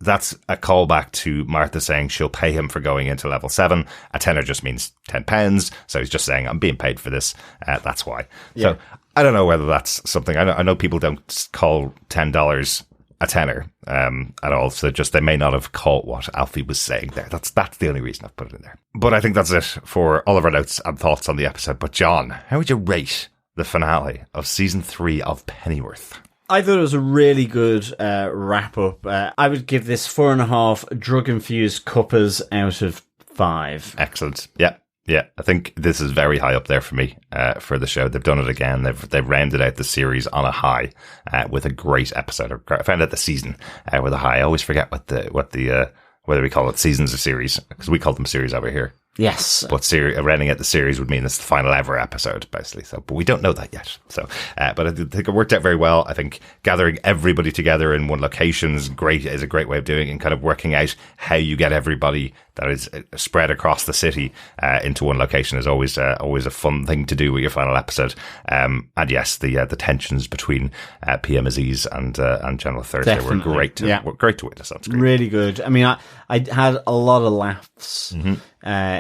That's a callback to Martha saying she'll pay him for going into level 7. A tenner just means £10. So he's just saying, I'm being paid for this. That's why. Yeah. So I don't know whether that's something. I know people don't call $10 a tenner at all. So just they may not have caught what Alfie was saying there. That's the only reason I've put it in there. But I think that's it for all of our notes and thoughts on the episode. But John, how would you rate the finale of season 3 of Pennyworth? I thought it was a really good wrap-up. I would give this 4.5 drug-infused cuppers out of 5. Excellent. Yeah. I think this is very high up there for me for the show. They've done it again. They've rounded out the series on a high with a great episode. I found out the season with a high. I always forget whether we call it seasons or series, because we call them series over here. Yes. But rounding out the series would mean it's the final ever episode, basically. So, but we don't know that yet. So, but I think it worked out very well. I think gathering everybody together in one location is a great way of doing it, and kind of working out how you get everybody that is spread across the city into one location is always a fun thing to do with your final episode. And yes, the tensions between PM Aziz and General Thursday Definitely. were great to witness on screen. Really good. I mean, I had a lot of laughs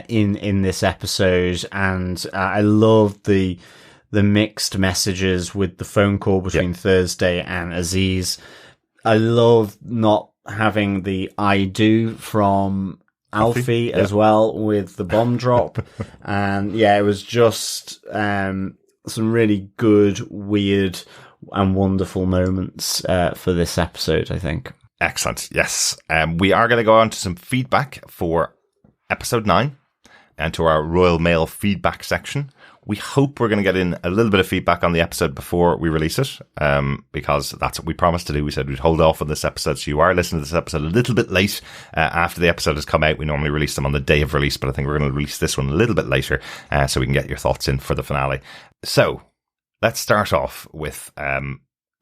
in this episode, and I loved the mixed messages with the phone call between Thursday and Aziz. I love not having the I do from Alfie as well with the bomb drop. And it was just some really good, weird and wonderful moments for this episode, I think. Excellent. Yes. We are going to go on to some feedback for episode 9 and to our Royal Mail feedback section. We hope we're going to get in a little bit of feedback on the episode before we release it, because that's what we promised to do. We said we'd hold off on this episode, so you are listening to this episode a little bit late after the episode has come out. We normally release them on the day of release, but I think we're going to release this one a little bit later so we can get your thoughts in for the finale. So let's start off with a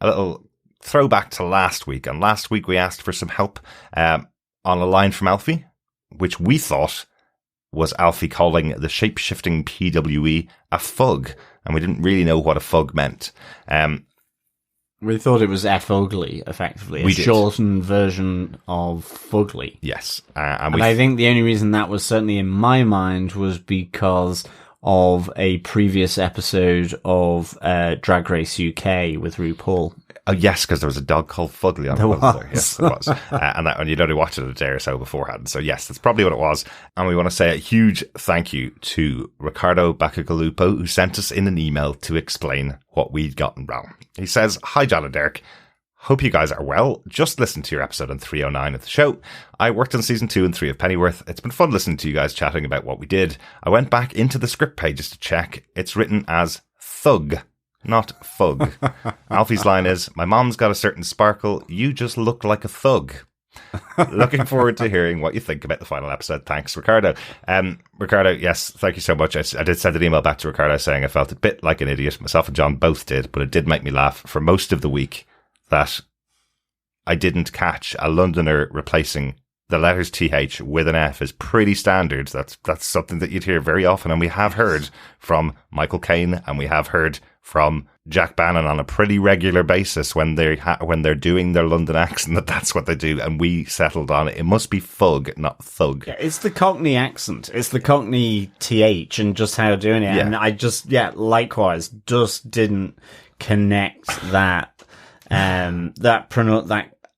little throwback to last week. And last week we asked for some help on a line from Alfie, which we thought was Alfie calling the shape-shifting PWE a fug, and we didn't really know what a fug meant. We thought it was F ugly, effectively. A shortened version of fugly. Yes. And I think the only reason that was certainly in my mind was because of a previous episode of Drag Race UK with RuPaul. Oh, yes, because there was a dog called Fugly on the there. Yes, there was. And you'd only watched it a day or so beforehand. So, yes, that's probably what it was. And we want to say a huge thank you to Ricardo Bacagalupo, who sent us in an email to explain what we'd gotten wrong. He says, "Hi, John and Derek. Hope you guys are well. Just listened to your episode on 309 of the show. I worked on season 2 and 3 of Pennyworth. It's been fun listening to you guys chatting about what we did. I went back into the script pages to check. It's written as thug, not fug. Alfie's line is, my mom's got a certain sparkle. You just look like a thug. Looking forward to hearing what you think about the final episode. Thanks, Ricardo. Ricardo, yes, thank you so much. I did send an email back to Ricardo saying I felt a bit like an idiot. Myself and John both did, but it did make me laugh for most of the week that I didn't catch a Londoner replacing the letters TH with an F is pretty standard. That's something that you'd hear very often, and we have heard from Michael Caine, and we have heard from Jack Bannon on a pretty regular basis when they're doing their London accent, that's what they do, and we settled on it. It must be fug, not thug. Yeah, it's the Cockney accent. It's the Cockney TH and just how doing it. Yeah. And I just, likewise, just didn't connect that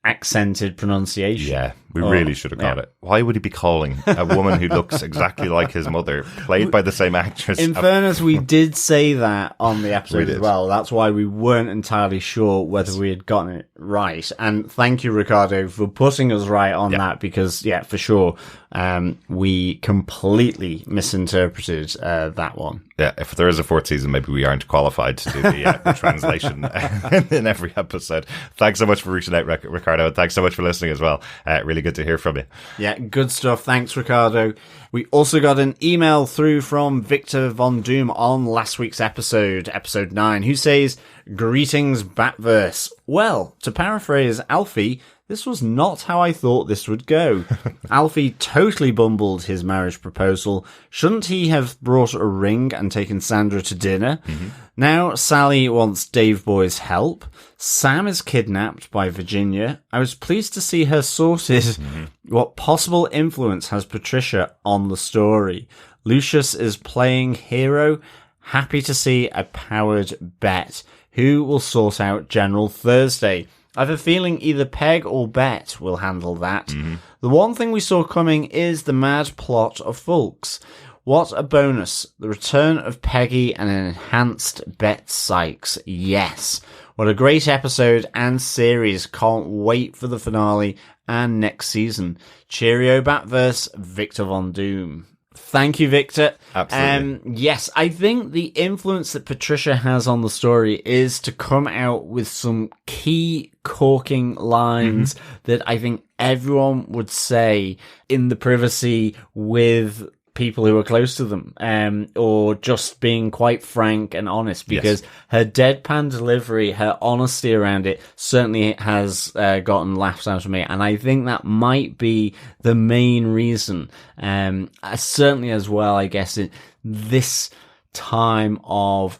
accented pronunciation. Yeah, we really should have got it. Why would he be calling a woman who looks exactly like his mother, played by the same actress? In fairness, we did say that on the episode as well. That's why we weren't entirely sure whether we had gotten it right. And thank you, Ricardo, for putting us right on that, because, for sure, we completely misinterpreted that one. Yeah, if there is a fourth season, maybe we aren't qualified to do the translation in every episode. Thanks so much for reaching out, Ricardo, and thanks so much for listening as well. Really good to hear from you. Yeah, good stuff. Thanks, Ricardo. We also got an email through from Victor Von Doom on last week's episode 9, who says, "Greetings, Batverse. Well, to paraphrase Alfie, this was not how I thought this would go. Alfie totally bumbled his marriage proposal. Shouldn't he have brought a ring and taken Sandra to dinner? Mm-hmm. Now Sally wants Dave Boy's help. Sam is kidnapped by Virginia. I was pleased to see her sorted. Mm-hmm. What possible influence has Patricia on the story? Lucius is playing hero. Happy to see a powered Bet. Who will sort out General Thursday? I have a feeling either Peg or Bet will handle that. Mm-hmm. The one thing we saw coming is the mad plot of Fuchs. What a bonus. The return of Peggy and an enhanced Bet Sykes. Yes. What a great episode and series. Can't wait for the finale and next season. Cheerio, Batverse. Victor Von Doom. Thank you, Victor. Absolutely. Yes, I think the influence that Patricia has on the story is to come out with some key corking lines that I think everyone would say in the privacy with people who are close to them, or just being quite frank and honest, because her deadpan delivery, her honesty around it certainly has gotten laughs out of me, and I think that might be the main reason. Certainly as well, I guess, in this time of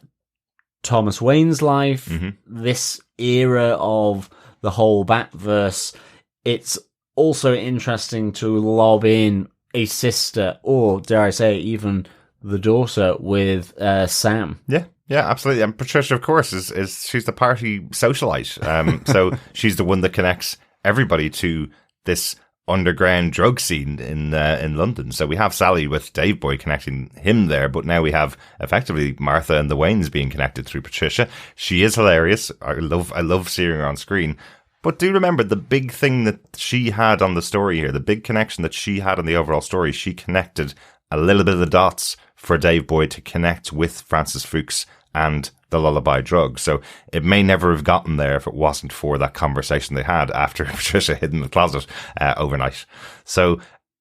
Thomas Wayne's life, this era of the whole Batverse, it's also interesting to lob in a sister, or dare I say, even the daughter with Sam. Yeah, absolutely. And Patricia, of course, is she's the party socialite. So she's the one that connects everybody to this underground drug scene in London. So we have Sally with Dave Boy connecting him there, but now we have effectively Martha and the Waynes being connected through Patricia. She is hilarious. I love seeing her on screen. But do remember the big thing that she had on the story here, the big connection that she had on the overall story. She connected a little bit of the dots for Dave Boy to connect with Francis Fuchs and the Lullaby drug. So it may never have gotten there if it wasn't for that conversation they had after Patricia hid in the closet overnight. So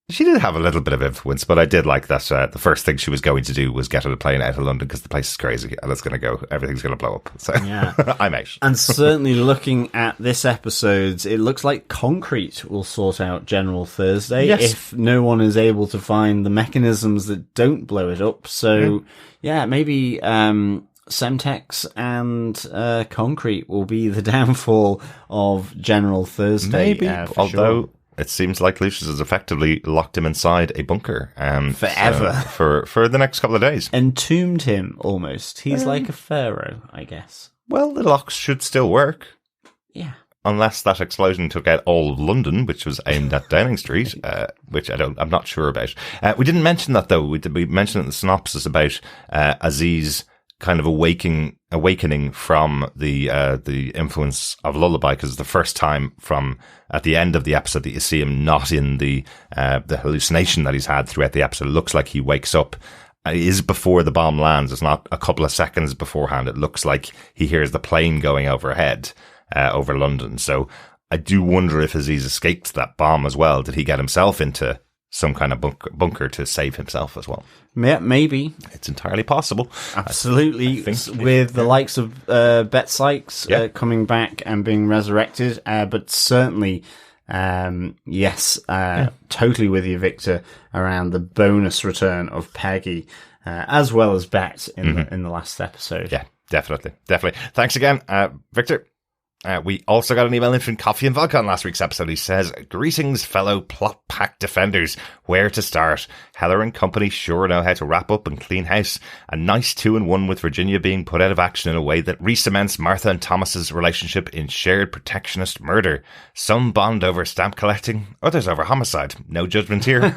she did have a little bit of influence, but I did like that the first thing she was going to do was get on a plane out of London because the place is crazy and everything's going to blow up. So yeah. I'm out. And certainly looking at this episode, it looks like concrete will sort out General Thursday if no one is able to find the mechanisms that don't blow it up. So maybe Semtex and concrete will be the downfall of General Thursday. Maybe, although sure. It seems like Lucius has effectively locked him inside a bunker forever for the next couple of days. Entombed him almost. He's like a pharaoh, I guess. Well, the locks should still work. Yeah. Unless that explosion took out all of London, which was aimed at Downing Street, which I'm not sure about. We didn't mention that though. We mentioned it in the synopsis about Aziz kind of awakening from the influence of Lullaby, because it's the first time from at the end of the episode that you see him not in the hallucination that he's had throughout the episode. It looks like he wakes up. It is before the bomb lands. It's not a couple of seconds beforehand. It looks like he hears the plane going overhead over London. So I do wonder if Aziz escaped that bomb as well. Did he get himself into some kind of bunker to save himself as well? Yeah, maybe. It's entirely possible. Absolutely. With the likes of Bet Sykes coming back and being resurrected. But certainly, totally with you, Victor, around the bonus return of Peggy, as well as Bet in the last episode. Yeah. Definitely. Thanks again, Victor. We also got an email in from Coffee and Vodka on last week's episode. He says, "Greetings, fellow plot pack defenders. Where to start? Heller and company sure know how to wrap up and clean house. A nice 2-1 with Virginia being put out of action in a way that re-cements Martha and Thomas's relationship in shared protectionist murder. Some bond over stamp collecting, others over homicide. No judgment here.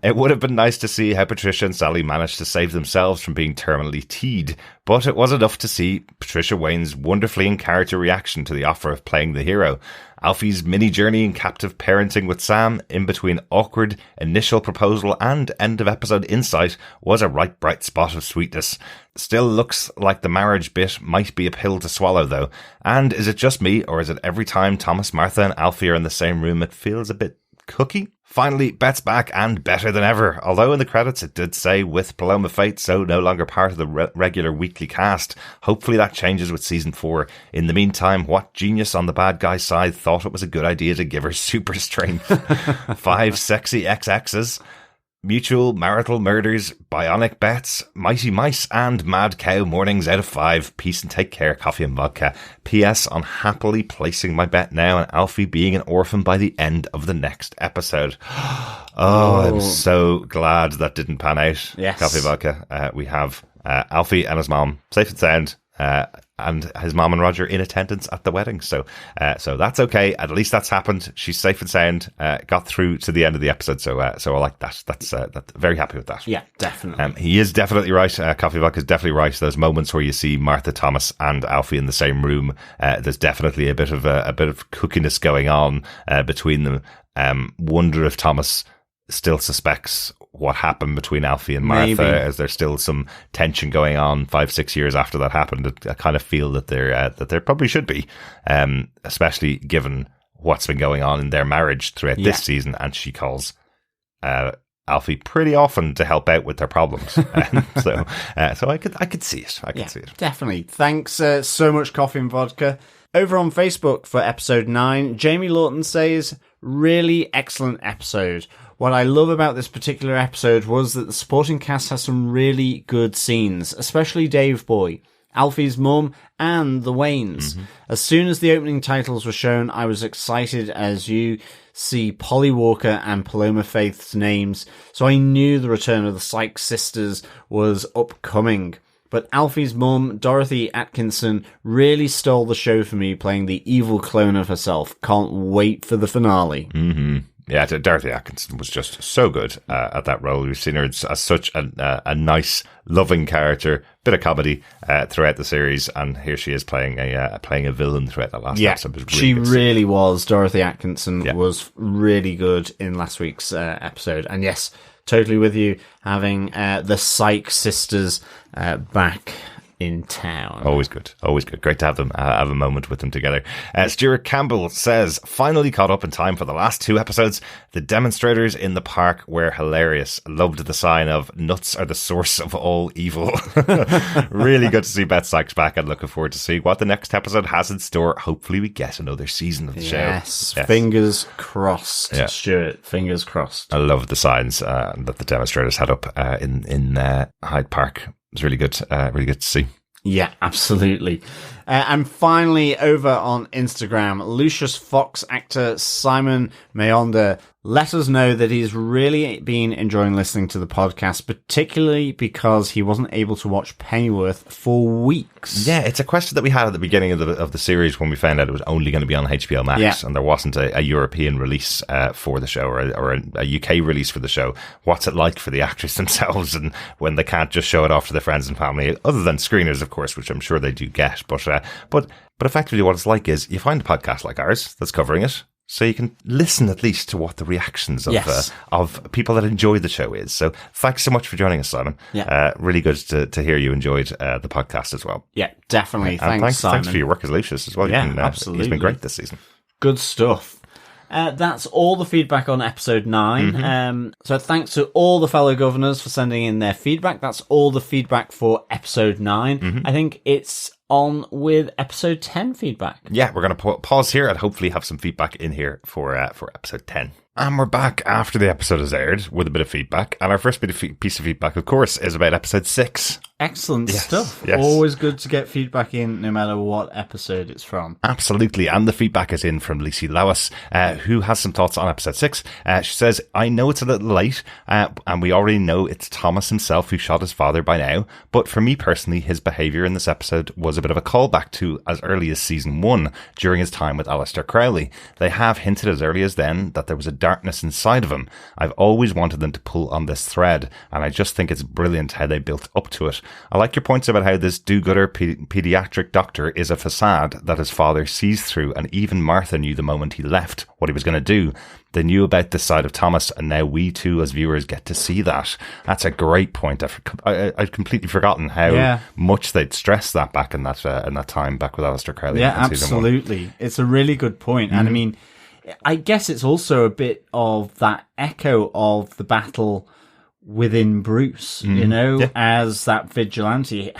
It would have been nice to see how Patricia and Sally managed to save themselves from being terminally teed, but it was enough to see Patricia Wayne's wonderfully in character reaction to the offer of playing the hero. Alfie's mini journey in captive parenting with Sam, in between awkward initial proposal and end of episode insight, was a right bright spot of sweetness. Still looks like the marriage bit might be a pill to swallow though. And is it just me, or is it every time Thomas, Martha and Alfie are in the same room it feels a bit cookie? Finally, Bet's back and better than ever, although in the credits it did say with Paloma Faith, so no longer part of the regular weekly cast. Hopefully that changes with season 4. In the meantime, what genius on the bad guy's side thought it was a good idea to give her super strength? 5 sexy XXs, mutual marital murders, bionic bets, mighty mice, and mad cow mornings out of 5. Peace and take care, Coffee and Vodka. P.S. I'm happily placing my bet now on Alfie being an orphan by the end of the next episode. I'm so glad that didn't pan out. Yes. Coffee and Vodka. We have Alfie and his mom safe and sound, and his mom and Roger in attendance at the wedding. So that's okay. At least that's happened. She's safe and sound. Got through to the end of the episode. So I like that. That's very happy with that. Yeah, definitely. He is definitely right. Coffee Vodka is definitely right. Those moments where you see Martha, Thomas, and Alfie in the same room, there's definitely a bit of cookiness going on between them. Wonder if Thomas still suspects what happened between Alfie and Martha. Maybe. As there's still some tension going on 5-6 years after that happened. I kind of feel that there probably should be, especially given what's been going on in their marriage throughout this season. And she calls Alfie pretty often to help out with their problems. So I could see it. I could see it. Definitely. Thanks so much, Coffee and Vodka. Over on Facebook for episode 9, Jamie Lawton says, "Really excellent episode. What I love about this particular episode was that the supporting cast has some really good scenes, especially Dave Boy, Alfie's mum, and the Waynes. Mm-hmm. As soon as the opening titles were shown, I was excited as you see Polly Walker and Paloma Faith's names, so I knew the return of the Sykes sisters was upcoming. But Alfie's mum, Dorothy Atkinson, really stole the show for me, playing the evil clone of herself. Can't wait for the finale." Mm-hmm. Yeah, Dorothy Atkinson was just so good at that role. We've seen her as such a nice, loving character, bit of comedy throughout the series, and here she is playing a villain throughout the last episode. Really she really was. Dorothy Atkinson was really good in last week's episode, and yes, totally with you, having the Sykes sisters back in town. Always good. Great to have them have a moment with them together. Stuart Campbell says, "Finally caught up in time for the last 2 episodes. The demonstrators in the park were hilarious. Loved the sign of 'Nuts are the source of all evil.'" Really good to see Beth Sykes back, and looking forward to see what the next episode has in store. Hopefully we get another season of the show. Yes, fingers crossed, Stuart. Fingers crossed. I love the signs that the demonstrators had up in Hyde Park. It's really good to see. Yeah, absolutely. And finally, over on Instagram, Lucius Fox actor Simon Mayonda let us know that he's really been enjoying listening to the podcast, particularly because he wasn't able to watch Pennyworth for weeks. Yeah, it's a question that we had at the beginning of the series when we found out it was only going to be on HBO Max, and there wasn't a European release for the show, or a UK release for the show. What's it like for the actors themselves, and when they can't just show it off to their friends and family, other than screeners, of course, which I'm sure they do get. But effectively what it's like is you find a podcast like ours that's covering it, so you can listen at least to what the reactions of people that enjoy the show is. So thanks so much for joining us, Simon. Yeah. Really good to hear you enjoyed the podcast as well. Yeah, definitely. Thanks, Simon. Thanks for your work as Lucius as well. Yeah, absolutely. He's been great this season. Good stuff. That's all the feedback on episode 9. Mm-hmm. So thanks to all the fellow governors for sending in their feedback. That's all the feedback for episode 9. Mm-hmm. I think it's on with episode 10 feedback. Yeah, we're going to pause here and hopefully have some feedback in here for episode 10. And we're back after the episode has aired with a bit of feedback. And our first piece of feedback, of course, is about episode 6. Excellent stuff. Yes. Always good to get feedback in, no matter what episode it's from. Absolutely. And the feedback is in from Lucy Lewis, who has some thoughts on episode 6. She says, I know it's a little late, and we already know it's Thomas himself who shot his father by now. But for me personally, his behaviour in this episode was a bit of a callback to as early as season 1, during his time with Alistair Crowley. They have hinted as early as then that there was a darkness inside of him. I've always wanted them to pull on this thread, and I just think it's brilliant how they built up to it. I like your points about how this do-gooder pediatric doctor is a facade that his father sees through, and even Martha knew the moment he left what he was going to do. They knew about this side of Thomas, and now we too as viewers get to see that. That's a great point. I'd completely forgotten how much they'd stressed that back in that time back with Alistair Crowley. Yeah, absolutely. It's a really good point. And I mean, I guess it's also a bit of that echo of the battle within Bruce, as that vigilante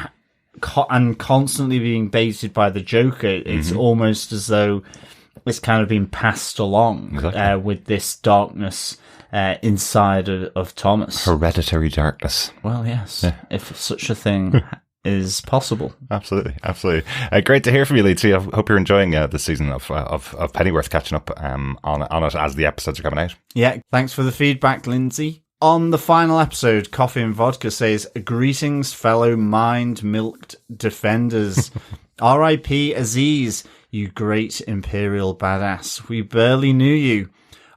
and constantly being baited by the Joker. It's almost as though it's kind of been passed along with this darkness inside of Thomas. Hereditary darkness. Well, yes, if such a thing is possible. Absolutely. Great to hear from you, Lindsay. I hope you're enjoying this season of Pennyworth, catching up on it as the episodes are coming out. Yeah, thanks for the feedback, Lindsay. On the final episode, Coffee and Vodka says, greetings, fellow mind-milked defenders. R.I.P. Aziz, you great imperial badass. We barely knew you.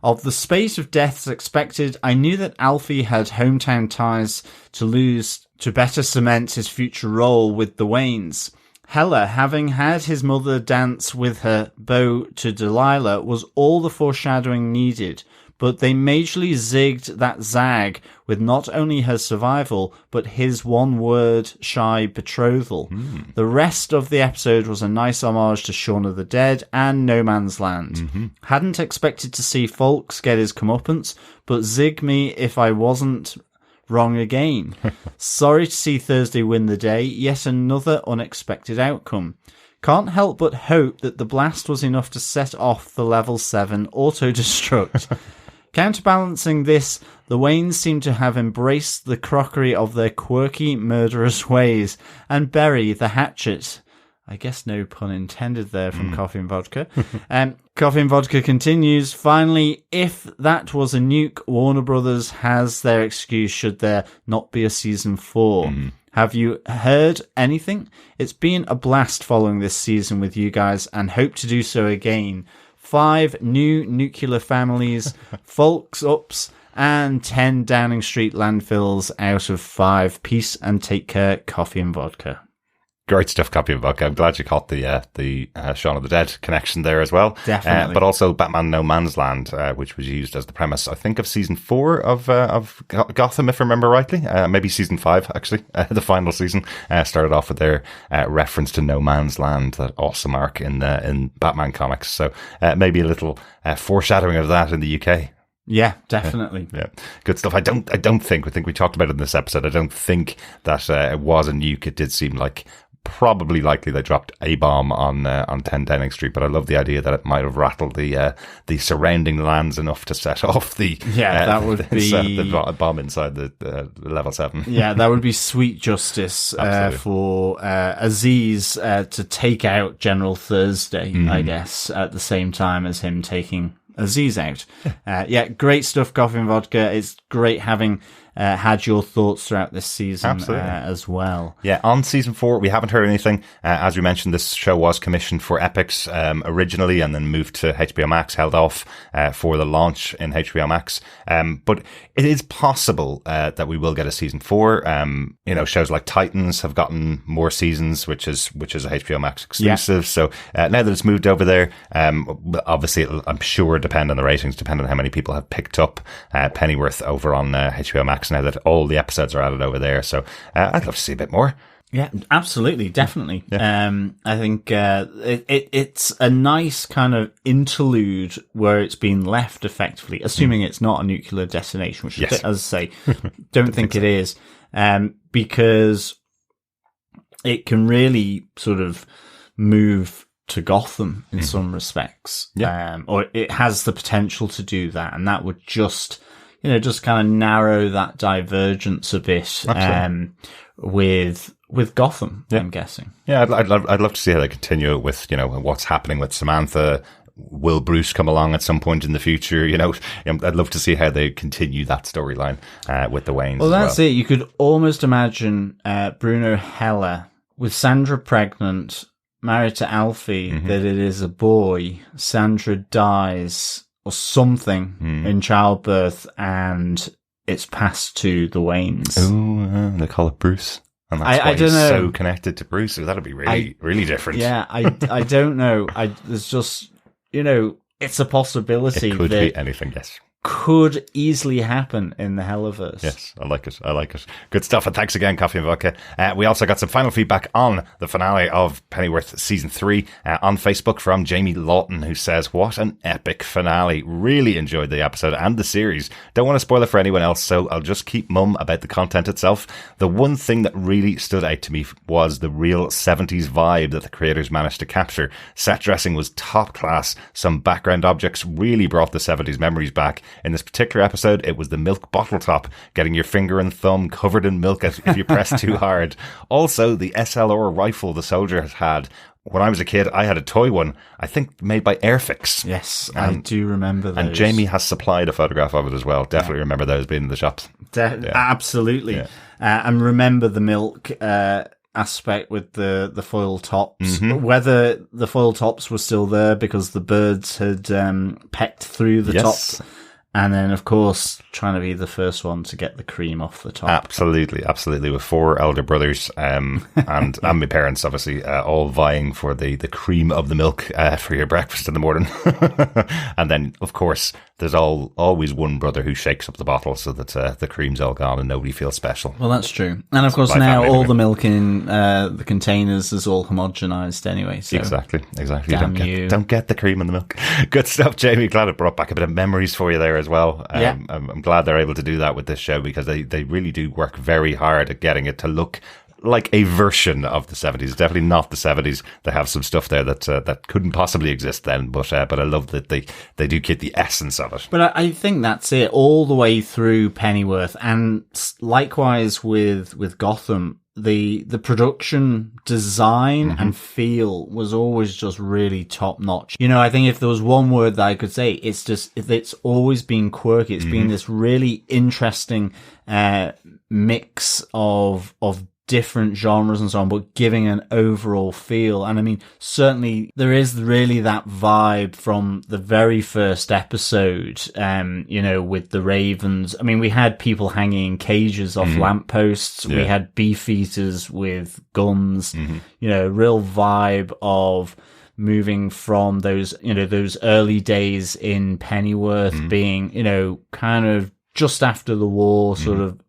Of the spate of deaths expected, I knew that Alfie had hometown ties to lose to better cement his future role with the Waynes. Hela, having had his mother dance with her bow to Delilah, was all the foreshadowing needed, but they majorly zigged that zag with not only her survival, but his one-word shy betrothal. The rest of the episode was a nice homage to Shaun of the Dead and No Man's Land. Hadn't expected to see Fuchs get his comeuppance, but zig me if I wasn't wrong again. Sorry to see Thursday win the day, yet another unexpected outcome. Can't help but hope that the blast was enough to set off the level 7 auto-destruct. Counterbalancing this, the Waynes seem to have embraced the crockery of their quirky, murderous ways and bury the hatchet. I guess no pun intended there from Coffee and Vodka. Coffee and Vodka continues, finally, if that was a nuke, Warner Brothers has their excuse should there not be a season 4. Have you heard anything? It's been a blast following this season with you guys and hope to do so again. 5 new nuclear families, Folks Ups, and 10 Downing Street landfills out of 5. Peace and take care, Coffee and Vodka. Great stuff, Coffee and Vodka. I'm glad you caught the Shaun of the Dead connection there as well. Definitely. But also Batman No Man's Land, which was used as the premise, I think, of season 4 of Gotham, if I remember rightly. Maybe season 5, actually. The final season started off with their reference to No Man's Land, that awesome arc in Batman comics. So maybe a little foreshadowing of that in the UK. Yeah, definitely. Yeah, good stuff. I think we talked about it in this episode. I don't think that it was a nuke. It did seem like probably likely they dropped a bomb on 10 Downing Street, but I love the idea that it might have rattled the surrounding lands enough to set off the that would be the bomb inside the level 7. Yeah, that would be sweet justice for Aziz to take out General Thursday, I guess, at the same time as him taking Aziz out. Great stuff, Coffee and Vodka. It's great having had your thoughts throughout this season as well. Yeah, on season 4, we haven't heard anything. As we mentioned, this show was commissioned for Epix originally and then moved to HBO Max, held off for the launch in HBO Max. But it is possible that we will get a season 4. Shows like Titans have gotten more seasons, which is a HBO Max exclusive. So now that it's moved over there, obviously it'll, I'm sure, depend on the ratings, depend on how many people have picked up Pennyworth over on HBO Max now that all the episodes are added over there. So I'd love to see a bit more. Yeah, absolutely, definitely. Yeah. I think it's a nice kind of interlude where it's been left effectively, assuming it's not a nuclear destination, which, as I say, don't think it is, because it can really sort of move to Gotham in some respects. Or it has the potential to do that, and that would just kind of narrow that divergence a bit with Gotham, I'm guessing. Yeah, I'd love to see how they continue it with, what's happening with Samantha. Will Bruce come along at some point in the future? I'd love to see how they continue that storyline with the Waynes. Well, that's it. You could almost imagine Bruno Heller with Sandra pregnant, married to Alfie, that it is a boy. Sandra dies or something in childbirth, and it's passed to the Waynes. Oh, they call it Bruce. And that's why he's so connected to Bruce. So that'd be really different. Yeah, I don't know. There's just, it's a possibility. It could be anything, yes. Could easily happen in the Helliverse. Yes, I like it. Good stuff. And thanks again, Coffee and Vodka. We also got some final feedback on the finale of Pennyworth Season 3 on Facebook from Jamie Lawton, who says, what an epic finale. Really enjoyed the episode and the series. Don't want to spoil it for anyone else, so I'll just keep mum about the content itself. The one thing that really stood out to me was the real 70s vibe that the creators managed to capture. Set dressing was top class. Some background objects really brought the 70s memories back. In this particular episode, it was the milk bottle top, getting your finger and thumb covered in milk if you press too hard. Also, the SLR rifle the soldier has had. When I was a kid, I had a toy one, I think made by Airfix. Yes, I do remember those. And Jamie has supplied a photograph of it as well. Definitely remember those being in the shops. Absolutely. Yeah. And remember the milk aspect with the foil tops. Whether the foil tops were still there because the birds had pecked through the top. And then, of course, trying to be the first one to get the cream off the top. Absolutely. With 4 elder brothers and my parents, obviously, all vying for the cream of the milk for your breakfast in the morning. And then, of course, there's always one brother who shakes up the bottle so that the cream's all gone and nobody feels special. Well, that's true. And, of course, now all the milk in the containers is all homogenized anyway. So Exactly. Don't get the cream in the milk. Good stuff, Jamie. Glad it brought back a bit of memories for you there as well. I'm glad they're able to do that with this show, because they really do work very hard at getting it to look like a version of the 70s. Definitely not the 70s. They have some stuff there that couldn't possibly exist then, but I love that they do keep the essence of it. But I think that's it all the way through Pennyworth, and likewise with Gotham. The production design and feel was always just really top notch. I think if there was one word that I could say, it's always been quirky. It's been this really interesting mix of different genres and so on, but giving an overall feel. And I mean, certainly there is really that vibe from the very first episode, with the ravens. I mean, we had people hanging in cages off lampposts. Yeah. We had beef eaters with guns, real vibe of moving from those early days in Pennyworth being, kind of just after the war, sort of,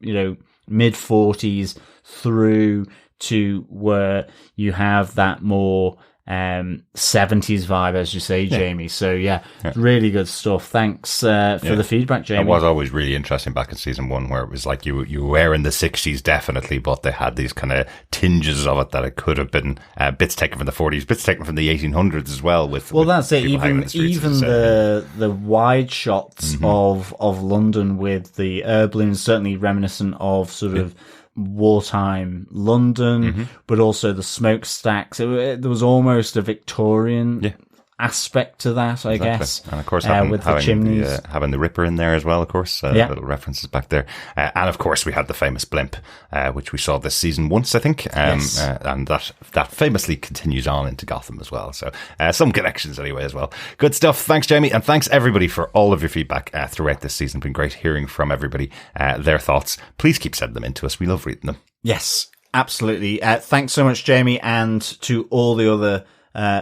mid 40s through to where you have that more 70s vibe, as you say, Jamie. So really good stuff. Thanks for the feedback, Jamie. It was always really interesting back in season 1, where it was like you were in the 60s definitely, but they had these kind of tinges of it that it could have been bits taken from the 40s, bits taken from the 1800s as well. That's it. Even the wide shots of London with the air balloons, certainly reminiscent of sort of wartime London, but also the smokestacks. There was almost a Victorian aspect to that, I guess. And of course, with the chimneys. having the Ripper in there as well, of course. Little references back there. And of course, we had the famous blimp, which we saw this season once, I think. And that famously continues on into Gotham as well. So some connections anyway as well. Good stuff. Thanks, Jamie. And thanks, everybody, for all of your feedback throughout this season. It's been great hearing from everybody, their thoughts. Please keep sending them in to us. We love reading them. Yes, absolutely. Thanks so much, Jamie, and to all the other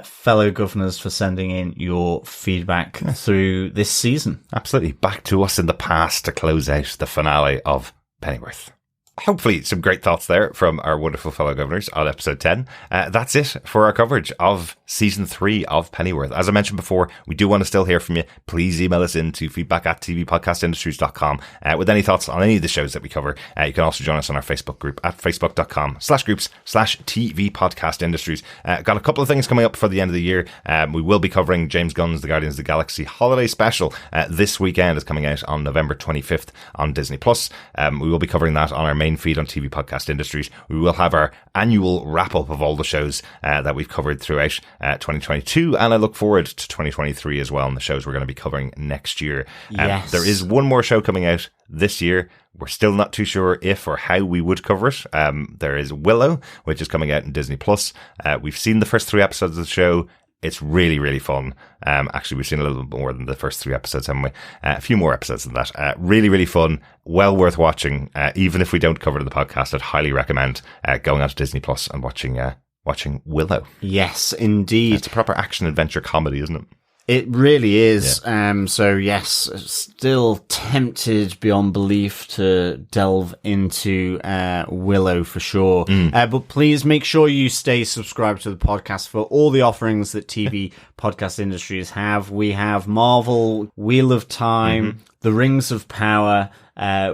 fellow governors for sending in your feedback through this season. Absolutely. Back to us in the past to close out the finale of Pennyworth. hopefully some great thoughts there from our wonderful fellow governors on episode 10. That's it for our coverage of season 3 of Pennyworth. As I mentioned before, we do want to still hear from you. Please email us in to feedback@tvpodcastindustries.com with any thoughts on any of the shows that we cover. You can also join us on our Facebook group at facebook.com/groups/tvpodcastindustries. Got a couple of things coming up for the end of the year. We will be covering James Gunn's The Guardians of the Galaxy holiday special. This weekend is coming out on November 25th on Disney+. We will be covering that on our main feed on TV Podcast Industries. We will have our annual wrap-up of all the shows that we've covered throughout 2022, and I look forward to 2023 as well, and the shows we're going to be covering next year. Yes. There is one more show coming out this year. We're still not too sure if or how we would cover it. There is Willow, which is coming out in Disney+. We've seen the first 3 episodes of the show. It's really, really fun. Actually, we've seen a little bit more than the first 3 episodes, haven't we? A few more episodes than that. Really, really fun. Well worth watching. Even if we don't cover it in the podcast, I'd highly recommend going onto Disney Plus and watching Willow. Yes, indeed. It's a proper action adventure comedy, isn't it? It really is. Yeah. So yes, still tempted beyond belief to delve into Willow for sure. But please make sure you stay subscribed to the podcast for all the offerings that TV Podcast Industries have. We have Marvel, Wheel of Time, The Rings of Power.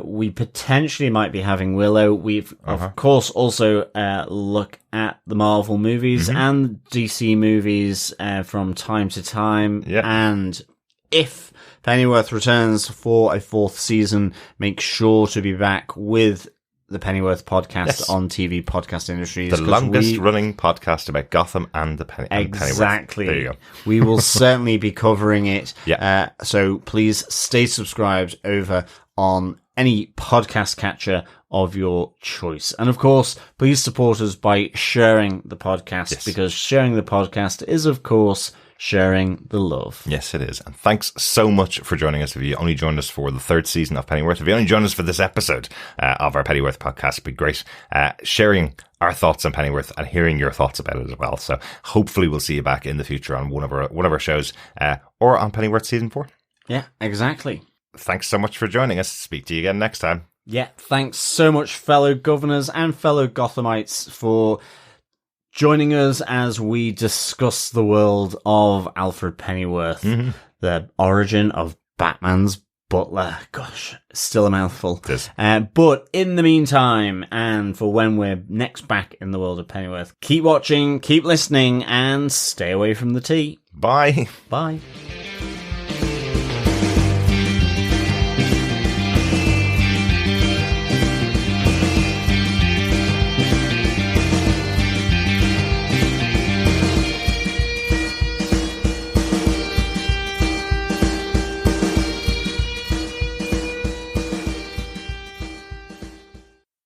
We potentially might be having Willow. We've, of course, also look at the Marvel movies and DC movies from time to time. Yeah. And if Pennyworth returns for a 4th season, make sure to be back with the Pennyworth podcast on TV Podcast Industries. The longest running podcast about Gotham and the Pennyworth. Exactly. There you go. We will certainly be covering it. Yeah. So please stay subscribed over on any podcast catcher of your choice. And of course, please support us by sharing the podcast, because sharing the podcast is, of course, sharing the love. Yes, it is. And thanks so much for joining us. If you only joined us for the 3rd season of Pennyworth, if you only joined us for this episode of our Pennyworth podcast, it'd be great sharing our thoughts on Pennyworth and hearing your thoughts about it as well. So hopefully we'll see you back in the future on one of our shows or on Pennyworth season 4. Yeah, exactly. Thanks so much for joining us. Speak to you again next time. Yeah, thanks so much, fellow governors and fellow Gothamites, for joining us as we discuss the world of Alfred Pennyworth, the origin of Batman's butler. Gosh, still a mouthful. It is. But in the meantime, and for when we're next back in the world of Pennyworth, keep watching, keep listening, and stay away from the tea. Bye. Bye.